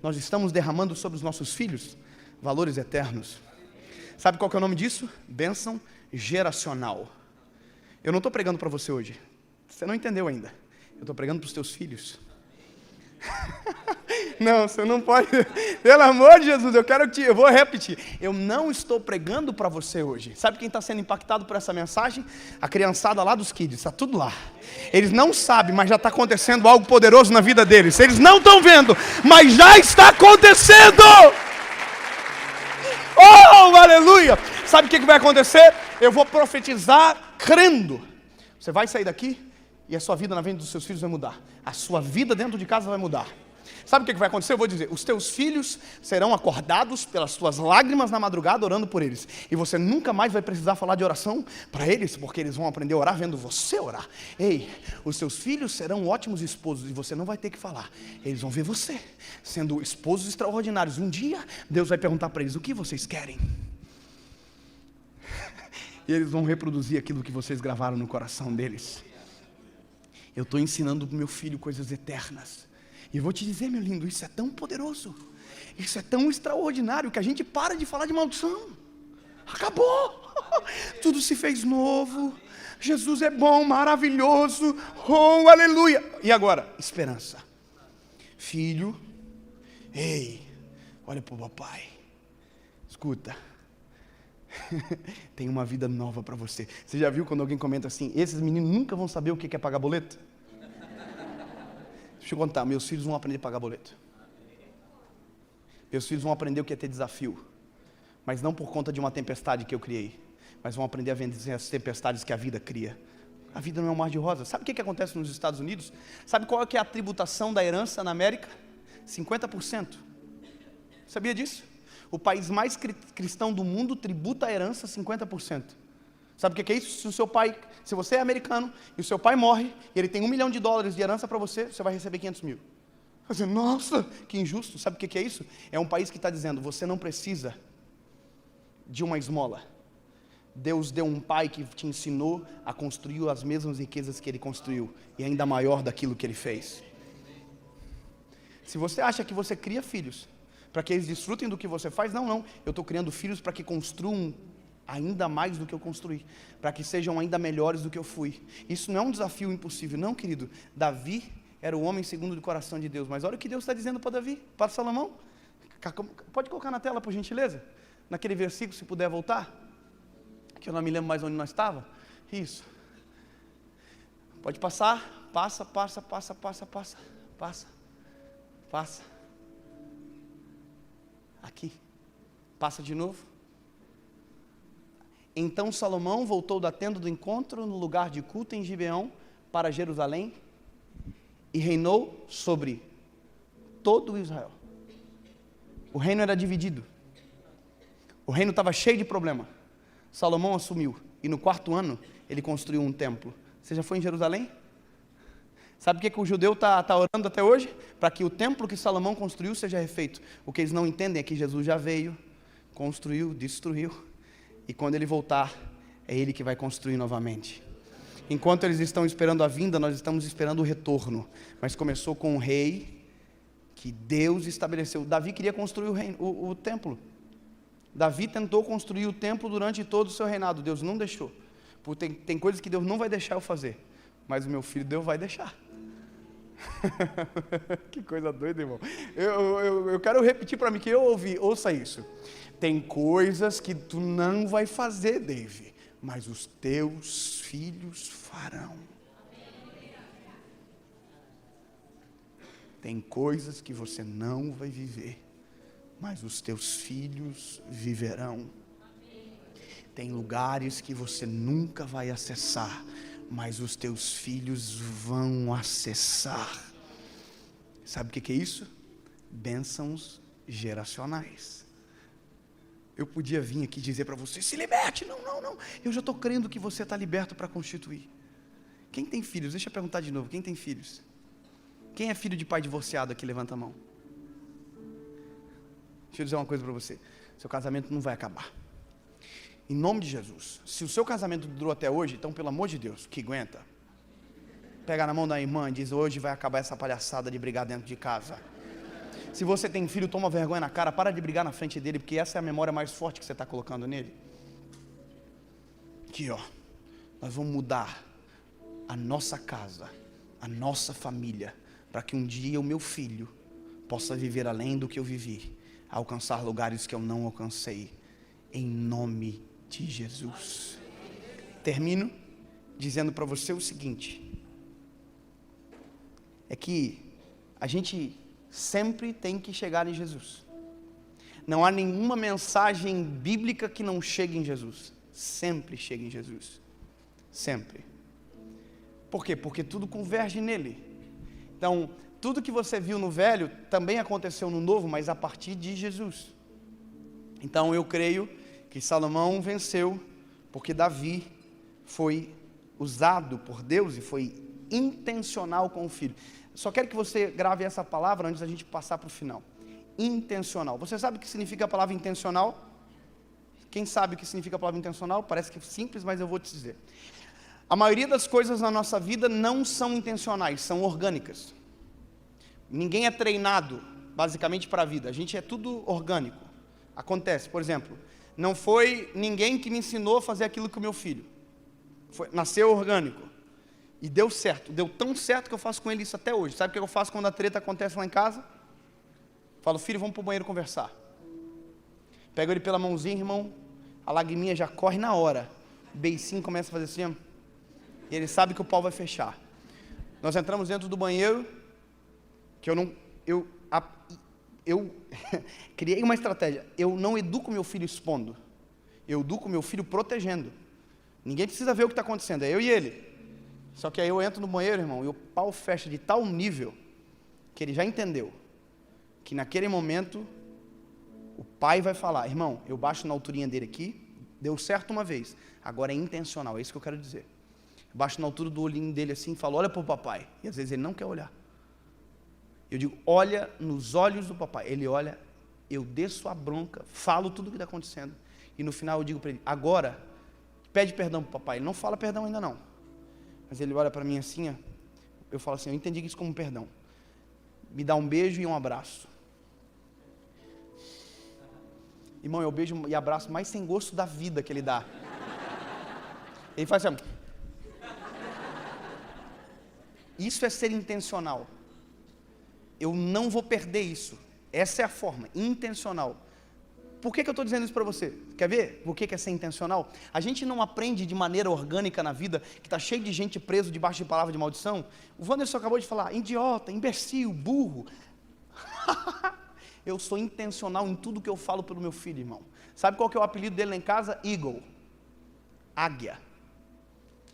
Nós estamos derramando sobre os nossos filhos valores eternos. Sabe qual que é o nome disso? Bênção geracional. Eu não estou pregando para você hoje. Você não entendeu ainda. Eu estou pregando para os teus filhos. Não, você não pode. Pelo amor de Jesus, eu vou repetir. Eu não estou pregando para você hoje. Sabe quem está sendo impactado por essa mensagem? A criançada lá dos kids, está tudo lá. Eles não sabem, mas já está acontecendo algo poderoso na vida deles. Eles não estão vendo, mas já está acontecendo. Oh, aleluia! Sabe o que vai acontecer? Eu vou profetizar crendo. Você vai sair daqui e a sua vida na vida dos seus filhos vai mudar. A sua vida dentro de casa vai mudar. Sabe o que vai acontecer? Eu vou dizer, os teus filhos serão acordados pelas tuas lágrimas na madrugada orando por eles. E você nunca mais vai precisar falar de oração para eles, porque eles vão aprender a orar vendo você orar. Ei, os seus filhos serão ótimos esposos e você não vai ter que falar. Eles vão ver você sendo esposos extraordinários. Um dia, Deus vai perguntar para eles, o que vocês querem? E eles vão reproduzir aquilo que vocês gravaram no coração deles. Eu estou ensinando para o meu filho coisas eternas. E eu vou te dizer, meu lindo, isso é tão poderoso. Isso é tão extraordinário que a gente para de falar de maldição. Acabou. Tudo se fez novo. Jesus é bom, maravilhoso. Oh, aleluia. E agora? Esperança. Filho, ei, olha para o papai. Escuta. Tem uma vida nova para você. Você já viu quando alguém comenta assim, esses meninos nunca vão saber o que é pagar boleto? Deixa eu contar, meus filhos vão aprender a pagar boleto. Meus filhos vão aprender o que é ter desafio. Mas não por conta de uma tempestade que eu criei, mas vão aprender a vencer as tempestades que a vida cria. A vida não é um mar de rosas. Sabe o que acontece nos Estados Unidos? Sabe qual é que é a tributação da herança na América? 50%. Sabia disso? O país mais cristão do mundo tributa a herança 50%. Sabe o que é isso? Se você é americano e o seu pai morre e ele tem $1 milhão de herança para você, você vai receber 500 mil. Você, nossa, que injusto. Sabe o que é isso? É um país que está dizendo, você não precisa de uma esmola. Deus deu um pai que te ensinou a construir as mesmas riquezas que ele construiu e ainda maior daquilo que ele fez. Se você acha que você cria filhos para que eles desfrutem do que você faz, não. Eu estou criando filhos para que construam ainda mais do que eu construí, para que sejam ainda melhores do que eu fui. Isso não é um desafio impossível, não, querido. Davi era o homem segundo o coração de Deus, mas olha o que Deus está dizendo para Davi, para Salomão. Pode colocar na tela, por gentileza? Naquele versículo, se puder voltar, que eu não me lembro mais onde nós estávamos. Isso. Pode passar, passa. Aqui. Passa de novo. Então Salomão voltou da tenda do encontro no lugar de culto em Gibeão para Jerusalém e reinou sobre todo Israel. O reino era dividido. O reino estava cheio de problema. Salomão assumiu e no 4º ano ele construiu um templo. Você já foi em Jerusalém? Sabe o que o judeu está orando até hoje? Para que o templo que Salomão construiu seja refeito. O que eles não entendem é que Jesus já veio, construiu, destruiu, e quando Ele voltar, é Ele que vai construir novamente. Enquanto eles estão esperando a vinda, nós estamos esperando o retorno. Mas começou com um rei que Deus estabeleceu. Davi queria construir o templo. Davi tentou construir o templo durante todo o seu reinado. Deus não deixou. Porque tem coisas que Deus não vai deixar eu fazer. Mas o meu filho Deus vai deixar. Que coisa doida, irmão. Eu quero repetir para mim que eu ouvi. Ouça isso. Tem coisas que tu não vai fazer, Dave, mas os teus filhos farão. Tem coisas que você não vai viver, mas os teus filhos viverão. Tem lugares que você nunca vai acessar, mas os teus filhos vão acessar. Sabe o que é isso? Bênçãos geracionais. Eu podia vir aqui dizer para você, se liberte. Não. Eu já estou crendo que você está liberto para constituir. Quem tem filhos? Deixa eu perguntar de novo. Quem tem filhos? Quem é filho de pai divorciado aqui? Levanta a mão. Deixa eu dizer uma coisa para você. Seu casamento não vai acabar. Em nome de Jesus. Se o seu casamento durou até hoje, então pelo amor de Deus, que aguenta. Pega na mão da irmã e diz, hoje vai acabar essa palhaçada de brigar dentro de casa. Se você tem filho, toma vergonha na cara, para de brigar na frente dele, porque essa é a memória mais forte que você está colocando nele. Aqui, ó, nós vamos mudar a nossa casa, a nossa família, para que um dia o meu filho possa viver além do que eu vivi, alcançar lugares que eu não alcancei, em nome de Jesus. Termino dizendo para você o seguinte, é que a gente sempre tem que chegar em Jesus. Não há nenhuma mensagem bíblica que não chegue em Jesus. Sempre chega em Jesus. Sempre. Por quê? Porque tudo converge nele. Então, tudo que você viu no velho também aconteceu no novo, mas a partir de Jesus. Então, eu creio que Salomão venceu porque Davi foi usado por Deus e foi intencional com o filho. Só quero que você grave essa palavra antes da gente passar para o final. Intencional. Você sabe o que significa a palavra intencional? Quem sabe o que significa a palavra intencional? Parece que é simples, mas eu vou te dizer. A maioria das coisas na nossa vida não são intencionais, são orgânicas. Ninguém é treinado, basicamente, para a vida. A gente é tudo orgânico. Acontece, por exemplo, não foi ninguém que me ensinou a fazer aquilo com o meu filho. Nasceu orgânico. E deu certo, deu tão certo que eu faço com ele isso até hoje. Sabe o que eu faço quando a treta acontece lá em casa? Falo, filho, vamos para o banheiro conversar. Pego ele pela mãozinha, irmão, a lagriminha já corre na hora. O beicinho começa a fazer assim, e ele sabe que o pau vai fechar. Nós entramos dentro do banheiro, que eu criei uma estratégia. Eu não educo meu filho expondo, eu educo meu filho protegendo. Ninguém precisa ver o que está acontecendo, é eu e ele. Só que aí eu entro no banheiro, irmão, e o pau fecha de tal nível que ele já entendeu que naquele momento o pai vai falar, irmão, eu baixo na alturinha dele aqui, deu certo uma vez, agora é intencional, é isso que eu quero dizer. Eu baixo na altura do olhinho dele assim e falo, olha para o papai, e às vezes ele não quer olhar. Eu digo, olha nos olhos do papai, ele olha, eu desço a bronca, falo tudo o que está acontecendo, e no final eu digo para ele, agora, pede perdão para o papai. Ele não fala perdão ainda não, mas ele olha para mim assim, eu falo assim, eu entendi isso como perdão, me dá um beijo e um abraço. Irmão, é o beijo e abraço mais sem gosto da vida que ele dá. Ele faz assim, isso é ser intencional. Eu não vou perder isso. Essa é a forma, intencional. Por que eu estou dizendo isso para você? Quer ver por que é ser intencional? A gente não aprende de maneira orgânica na vida, que está cheio de gente preso debaixo de palavra de maldição. O Wanderson acabou de falar, idiota, imbecil, burro. Eu sou intencional em tudo que eu falo pelo meu filho, irmão. Sabe qual que é o apelido dele lá em casa? Eagle. Águia.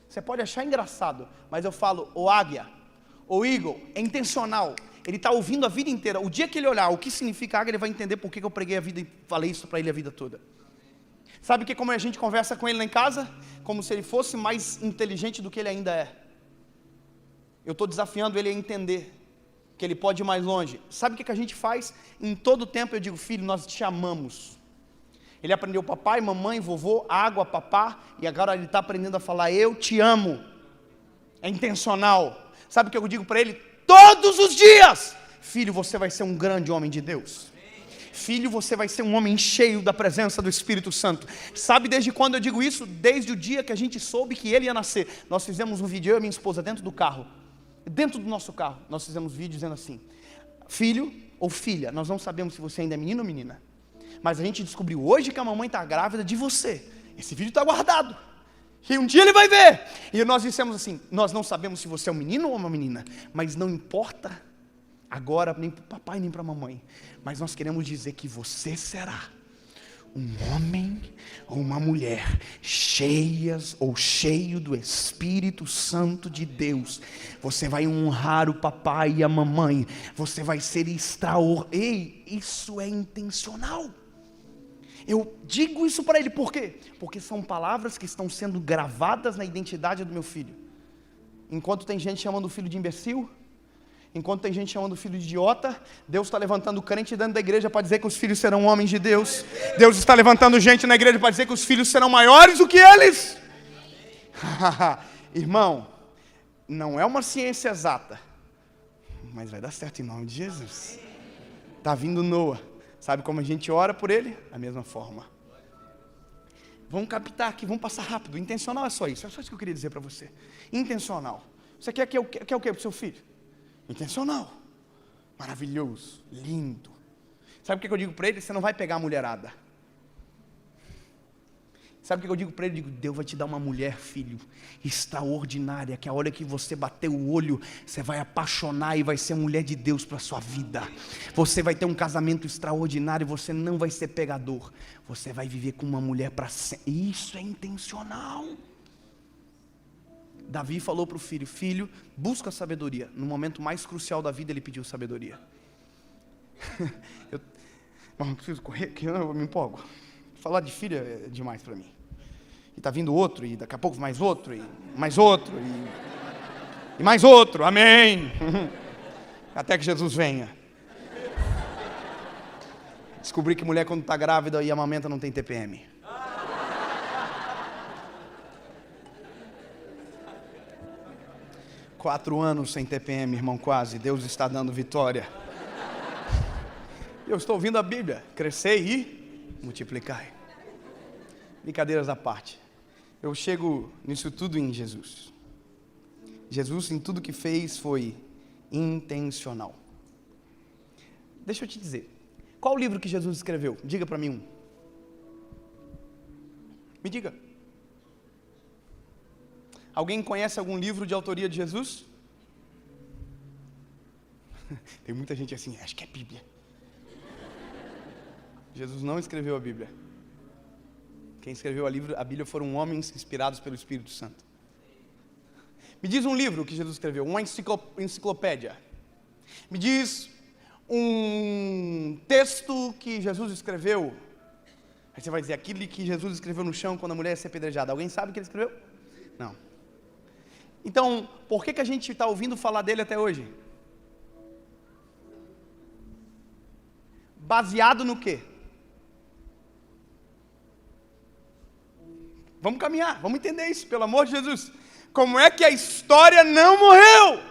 Você pode achar engraçado, mas eu falo, ô águia, ô eagle, é intencional. Ele está ouvindo a vida inteira. O dia que ele olhar o que significa águia, ele vai entender por que eu preguei a vida e falei isso para ele a vida toda. Sabe que como a gente conversa com ele lá em casa? Como se ele fosse mais inteligente do que ele ainda é. eu estou desafiando ele a entender que ele pode ir mais longe. Sabe o que a gente faz? Em todo tempo eu digo, filho, nós te amamos. Ele aprendeu papai, mamãe, vovô, água, papá, e agora ele está aprendendo a falar, eu te amo. É intencional. Sabe o que eu digo para ele? Todos os dias, filho, você vai ser um grande homem de Deus. Filho, você vai ser um homem cheio da presença do Espírito Santo. Sabe desde quando eu digo isso? Desde o dia que a gente soube que ele ia nascer. Nós fizemos um vídeo, eu e minha esposa, dentro do carro. Dentro do nosso carro, nós fizemos vídeo dizendo assim, filho ou filha, nós não sabemos se você ainda é menino ou menina, mas a gente descobriu hoje que a mamãe está grávida de você. Esse vídeo está guardado. E um dia ele vai ver. E nós dissemos assim, nós não sabemos se você é um menino ou uma menina, mas não importa agora nem para o papai nem para a mamãe, mas nós queremos dizer que você será um homem ou uma mulher cheias ou cheio do Espírito Santo de Deus. Você vai honrar o papai e a mamãe. Você vai ser extraordinário. Ei, isso é intencional. Eu digo isso para ele, por quê? Porque são palavras que estão sendo gravadas na identidade do meu filho. Enquanto tem gente chamando o filho de imbecil, enquanto tem gente chamando o filho de idiota, Deus está levantando crente dentro da igreja para dizer que os filhos serão homens de Deus. Deus está levantando gente na igreja para dizer que os filhos serão maiores do que eles. Irmão, não é uma ciência exata, mas vai dar certo em nome de Jesus. Está vindo Noah. Sabe como a gente ora por ele? Da mesma forma. Vamos captar aqui, vamos passar rápido. Intencional é só isso. É só isso que eu queria dizer para você. Intencional. Você quer o quê para o seu filho? Intencional, maravilhoso, lindo. Sabe o que eu digo para ele? Você não vai pegar a mulherada. Sabe o que eu digo para ele? Eu digo, Deus vai te dar uma mulher, filho, extraordinária, que a hora que você bater o olho, você vai apaixonar e vai ser mulher de Deus para a sua vida. Você vai ter um casamento extraordinário, você não vai ser pegador. Você vai viver com uma mulher para sempre. Isso é intencional. Davi falou para o filho, filho, busca sabedoria. No momento mais crucial da vida, ele pediu sabedoria. Eu não preciso correr, que eu me empolgo. Falar de filho é demais para mim. E está vindo outro, e daqui a pouco mais outro, e mais outro, e mais outro, amém. Até que Jesus venha. Descobri que mulher quando está grávida e amamenta não tem TPM. Quatro anos sem TPM, irmão, quase. Deus está dando vitória. Eu estou ouvindo a Bíblia. Crescer e multiplicar. Brincadeiras à parte. Eu chego nisso tudo em Jesus. Jesus, em tudo que fez, foi intencional. Deixa eu te dizer. Qual o livro que Jesus escreveu? Diga para mim um. Me diga. Alguém conhece algum livro de autoria de Jesus? Tem muita gente assim, acho que é Bíblia. Jesus não escreveu a Bíblia. Quem escreveu a Bíblia foram homens inspirados pelo Espírito Santo. Me diz um livro que Jesus escreveu, uma enciclopédia. Me diz um texto que Jesus escreveu. Aí você vai dizer, aquilo que Jesus escreveu no chão quando a mulher ia ser apedrejada. Alguém sabe o que ele escreveu? Não. Então, por que a gente está ouvindo falar dele até hoje? Baseado no quê? Vamos caminhar, vamos entender isso, pelo amor de Jesus. Como é que a história não morreu?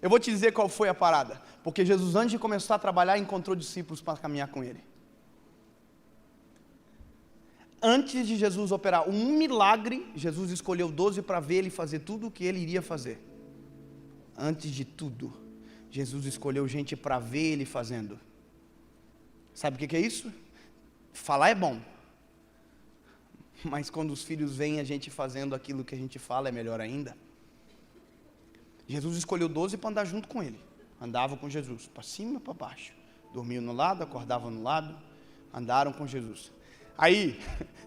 Eu vou te dizer qual foi a parada. Porque Jesus, antes de começar a trabalhar, encontrou discípulos para caminhar com ele. Antes de Jesus operar um milagre, Jesus escolheu 12 para ver ele fazer tudo o que ele iria fazer. Antes de tudo, Jesus escolheu gente para ver ele fazendo. Sabe o que é isso? Falar é bom. Mas quando os filhos veem a gente fazendo aquilo que a gente fala, é melhor ainda. Jesus escolheu 12 para andar junto com ele. Andava com Jesus, para cima e para baixo. Dormiam no lado, acordavam no lado. Andaram com Jesus. Aí,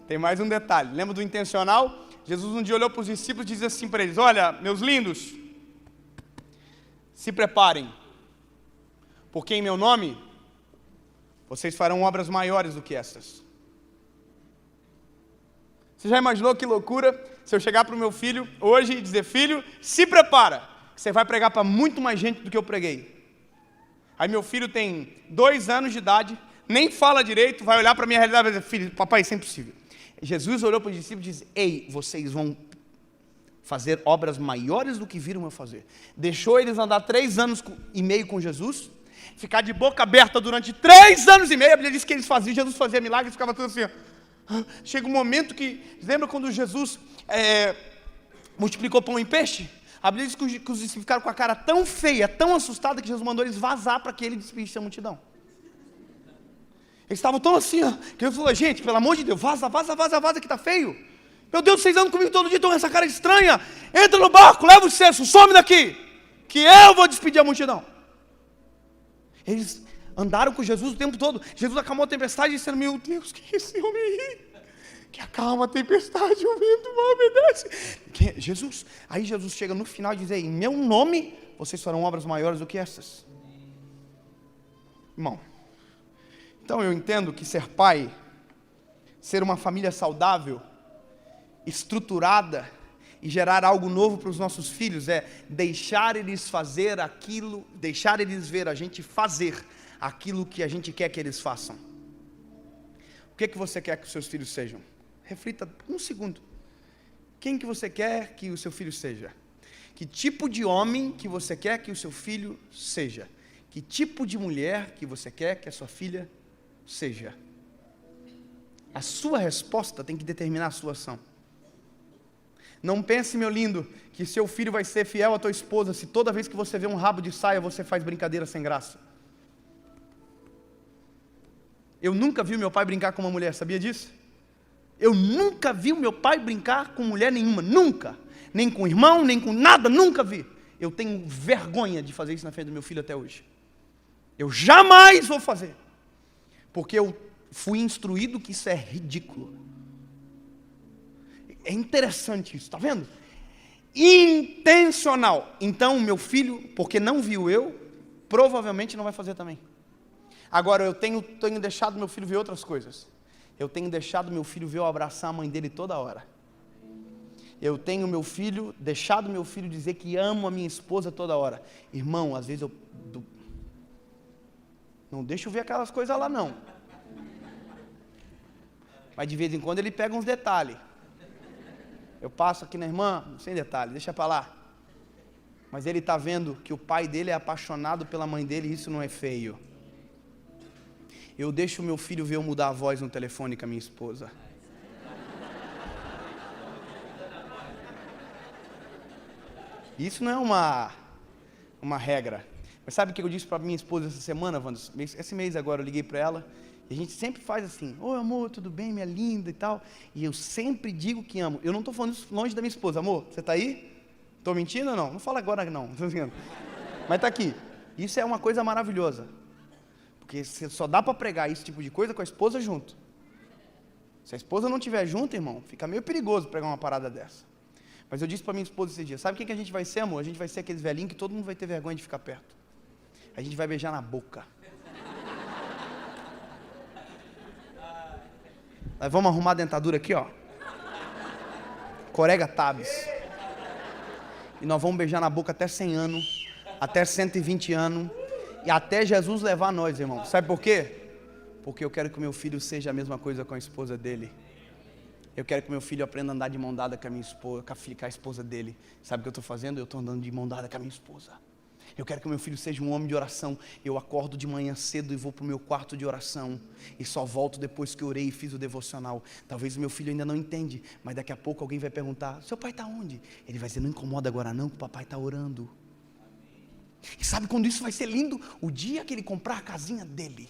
tem mais um detalhe. Lembra do intencional? Jesus um dia olhou para os discípulos e disse assim para eles, olha, meus lindos, se preparem, porque em meu nome, vocês farão obras maiores do que estas. Você já imaginou que loucura? se eu chegar para o meu filho hoje e dizer, filho, se prepara, você vai pregar para muito mais gente do que eu preguei. Aí meu filho tem 2 anos de idade, nem fala direito, vai olhar para a minha realidade e vai dizer, filho, papai, isso é impossível. Jesus olhou para os discípulos e disse, ei, vocês vão fazer obras maiores do que viram eu fazer. Deixou eles andar 3 anos e meio com Jesus, ficar de boca aberta durante 3 anos e meio, a Bíblia diz que eles faziam, Jesus fazia milagres, ficava tudo assim, chega um momento que, lembra quando Jesus multiplicou pão e peixe? A Bíblia diz que os discípulos ficaram com a cara tão feia, tão assustada, que Jesus mandou eles vazar para que ele despedisse a multidão. Eles estavam tão assim, que Jesus falou, gente, pelo amor de Deus, vaza, que está feio. Meu Deus, vocês andam comigo todo dia, estão com essa cara estranha. Entra no barco, leva o cesto, some daqui, que eu vou despedir a multidão. Eles andaram com Jesus o tempo todo. Jesus acalmou a tempestade, dizendo, meu Deus, que esse homem aí? Que acalma a tempestade, o vento mal obedece. Jesus, aí Jesus chega no final e diz, em meu nome, vocês farão obras maiores do que essas. Irmão, então eu entendo que ser pai, ser uma família saudável, estruturada e gerar algo novo para os nossos filhos é deixar eles fazer aquilo, deixar eles ver a gente fazer aquilo que a gente quer que eles façam. O que você quer que os seus filhos sejam? Reflita 1 segundo. Quem que você quer que o seu filho seja? Que tipo de homem que você quer que o seu filho seja? Que tipo de mulher que você quer que a sua filha seja? A sua resposta tem que determinar a sua ação. Não pense, meu lindo, que seu filho vai ser fiel à tua esposa se toda vez que você vê um rabo de saia você faz brincadeira sem graça. Eu nunca vi meu pai brincar com uma mulher, sabia disso? Eu nunca vi o meu pai brincar com mulher nenhuma, nunca. Nem com irmão, nem com nada, nunca vi. Eu tenho vergonha de fazer isso na frente do meu filho até hoje. Eu jamais vou fazer. Porque eu fui instruído que isso é ridículo. É interessante isso, está vendo? Intencional. Então, meu filho, porque não viu eu, provavelmente não vai fazer também. Agora, eu tenho deixado meu filho ver outras coisas. Eu tenho deixado meu filho ver eu abraçar a mãe dele toda hora. Eu tenho deixado meu filho dizer que amo a minha esposa toda hora. Irmão, às vezes não deixa eu ver aquelas coisas lá não. Mas de vez em quando ele pega uns detalhes. Eu passo aqui na irmã, sem detalhe, deixa para lá. Mas ele está vendo que o pai dele é apaixonado pela mãe dele e isso não é feio. Eu deixo o meu filho ver eu mudar a voz no telefone com a minha esposa. Isso não é uma regra. Mas sabe o que eu disse para minha esposa essa semana, Wanda? Esse mês agora eu liguei para ela. E a gente sempre faz assim, oi amor, tudo bem, minha linda e tal. E eu sempre digo que amo. Eu não estou falando isso longe da minha esposa. Amor, você está aí? Estou mentindo ou não? Não fala agora não. Mas está aqui. Isso é uma coisa maravilhosa. Porque só dá para pregar esse tipo de coisa com a esposa junto. Se a esposa não estiver junto, irmão, fica meio perigoso pregar uma parada dessa. Mas eu disse para minha esposa esse dia, sabe o que a gente vai ser, amor? A gente vai ser aqueles velhinhos que todo mundo vai ter vergonha de ficar perto. A gente vai beijar na boca. Nós vamos arrumar a dentadura aqui, ó. Corega Tabs. E nós vamos beijar na boca até 100 anos, até 120 anos, e até Jesus levar nós, irmão. Sabe por quê? Porque eu quero que o meu filho seja a mesma coisa com a esposa dele. Eu quero que meu filho aprenda a andar de mão dada com a minha esposa, com a esposa dele. Sabe o que eu estou fazendo? Eu estou andando de mão dada com a minha esposa. Eu quero que o meu filho seja um homem de oração. Eu acordo de manhã cedo e vou para o meu quarto de oração. E só volto depois que orei e fiz o devocional. Talvez o meu filho ainda não entende, mas daqui a pouco alguém vai perguntar, seu pai está onde? Ele vai dizer, não incomoda agora não, que o papai está orando. E sabe quando isso vai ser lindo? O dia que ele comprar a casinha dele.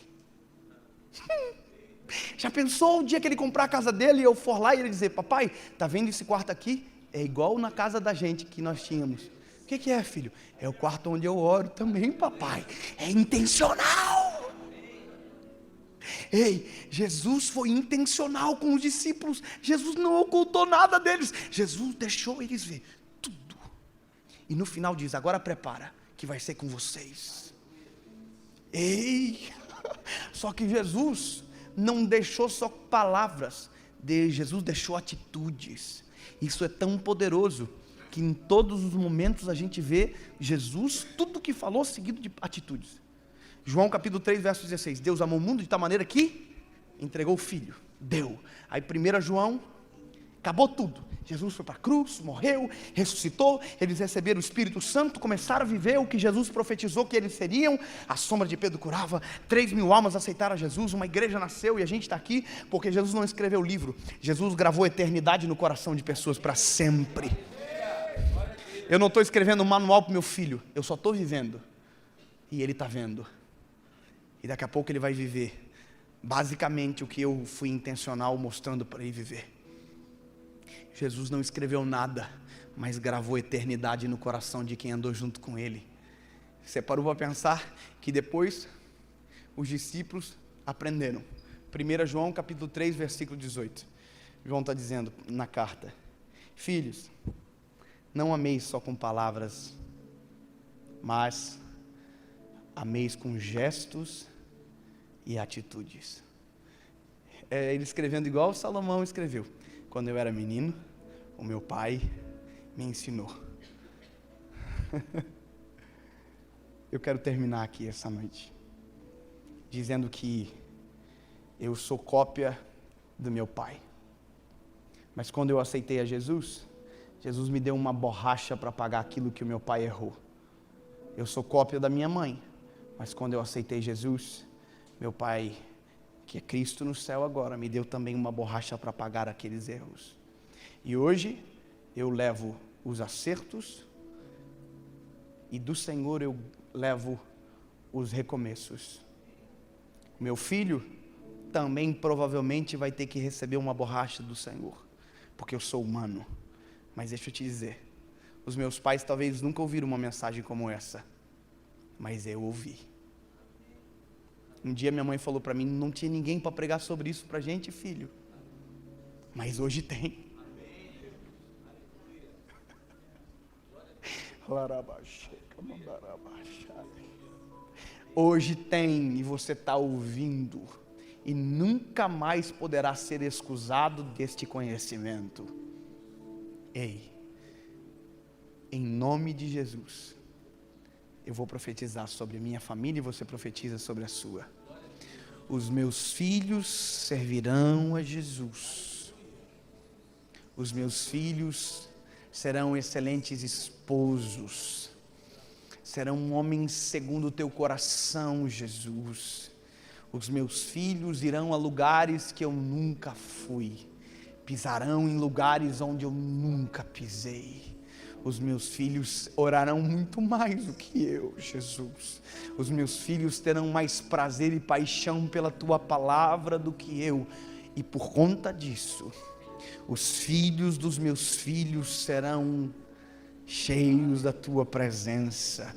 Já pensou o dia que ele comprar a casa dele e eu for lá e ele dizer, papai, tá vendo esse quarto aqui? É igual na casa da gente que nós tínhamos. O que é, filho? É o quarto onde eu oro também, papai. É intencional. Ei, Jesus foi intencional com os discípulos. Jesus não ocultou nada deles. Jesus deixou eles ver tudo. E no final diz, agora prepara, que vai ser com vocês. Ei, só que Jesus não deixou só palavras, Jesus deixou atitudes. Isso é tão poderoso que em todos os momentos a gente vê Jesus, tudo que falou, seguido de atitudes. João capítulo 3, verso 16. Deus amou o mundo de tal maneira que entregou o Filho. Deu. Aí 1 João, acabou tudo. Jesus foi para a cruz, morreu, ressuscitou, eles receberam o Espírito Santo, começaram a viver o que Jesus profetizou que eles seriam. A sombra de Pedro curava, 3.000 almas aceitaram a Jesus, uma igreja nasceu e a gente está aqui porque Jesus não escreveu livro. Jesus gravou eternidade no coração de pessoas para sempre. Eu não estou escrevendo um manual para o meu filho, eu só estou vivendo. E ele está vendo. E daqui a pouco ele vai viver basicamente o que eu fui intencional mostrando para ele viver. Jesus não escreveu nada, mas gravou eternidade no coração de quem andou junto com ele. Você parou para pensar que depois os discípulos aprenderam. 1 João capítulo 3, versículo 18. João está dizendo na carta: filhos, não ameis só com palavras, mas ameis com gestos e atitudes. Ele escrevendo igual Salomão escreveu: quando eu era menino, o meu pai me ensinou. Eu quero terminar aqui essa noite dizendo que eu sou cópia do meu pai. Mas quando eu aceitei a Jesus, Jesus me deu uma borracha para pagar aquilo que o meu pai errou. Eu sou cópia da minha mãe, mas quando eu aceitei Jesus, meu pai, que é Cristo no céu agora, me deu também uma borracha para pagar aqueles erros. E hoje eu levo os acertos e do Senhor eu levo os recomeços. Meu filho também provavelmente vai ter que receber uma borracha do Senhor, porque eu sou humano. Mas deixa eu te dizer, os meus pais talvez nunca ouviram uma mensagem como essa, mas eu ouvi. Um dia minha mãe falou para mim: não tinha ninguém para pregar sobre isso para a gente, filho. Mas hoje tem. Hoje tem, e você está ouvindo, e nunca mais poderá ser excusado deste conhecimento. Ei, em nome de Jesus, eu vou profetizar sobre a minha família e você profetiza sobre a sua. Os meus filhos servirão a Jesus. Os meus filhos serão excelentes esposos. Serão homens segundo o teu coração, Jesus. Os meus filhos irão a lugares que eu nunca fui. Pisarão em lugares onde eu nunca pisei. Os meus filhos orarão muito mais do que eu, Jesus. Os meus filhos terão mais prazer e paixão pela tua palavra do que eu. E por conta disso, os filhos dos meus filhos serão cheios da tua presença.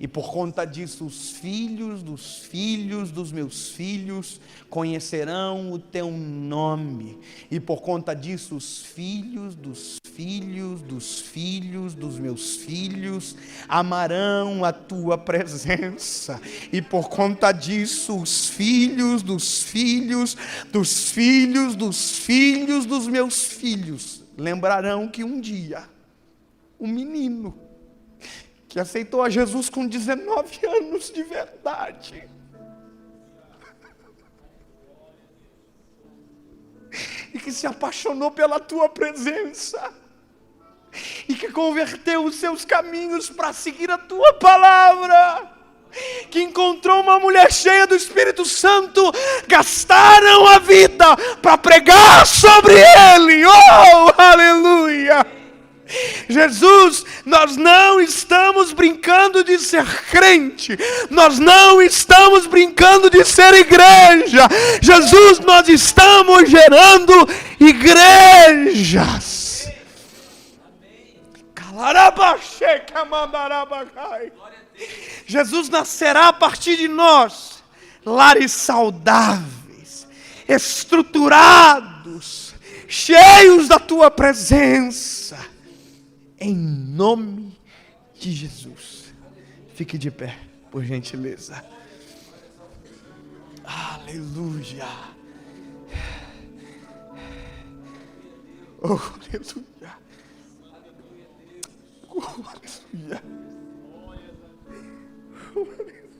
E por conta disso, os filhos dos meus filhos conhecerão o teu nome. E por conta disso, os filhos dos meus filhos amarão a tua presença. E por conta disso, os filhos dos meus filhos lembrarão que um dia um menino que aceitou a Jesus com 19 anos de verdade, e que se apaixonou pela tua presença, e que converteu os seus caminhos para seguir a tua palavra, que encontrou uma mulher cheia do Espírito Santo, gastaram a vida para pregar sobre ele. Oh, aleluia! Jesus, nós não estamos brincando de ser crente, nós não estamos brincando de ser igreja. Jesus, nós estamos gerando igrejas. Jesus, nascerá a partir de nós lares saudáveis, estruturados, cheios da tua presença. Em nome de Jesus. Fique de pé, por gentileza. Aleluia. Oh, aleluia. Oh, aleluia. Oh, aleluia.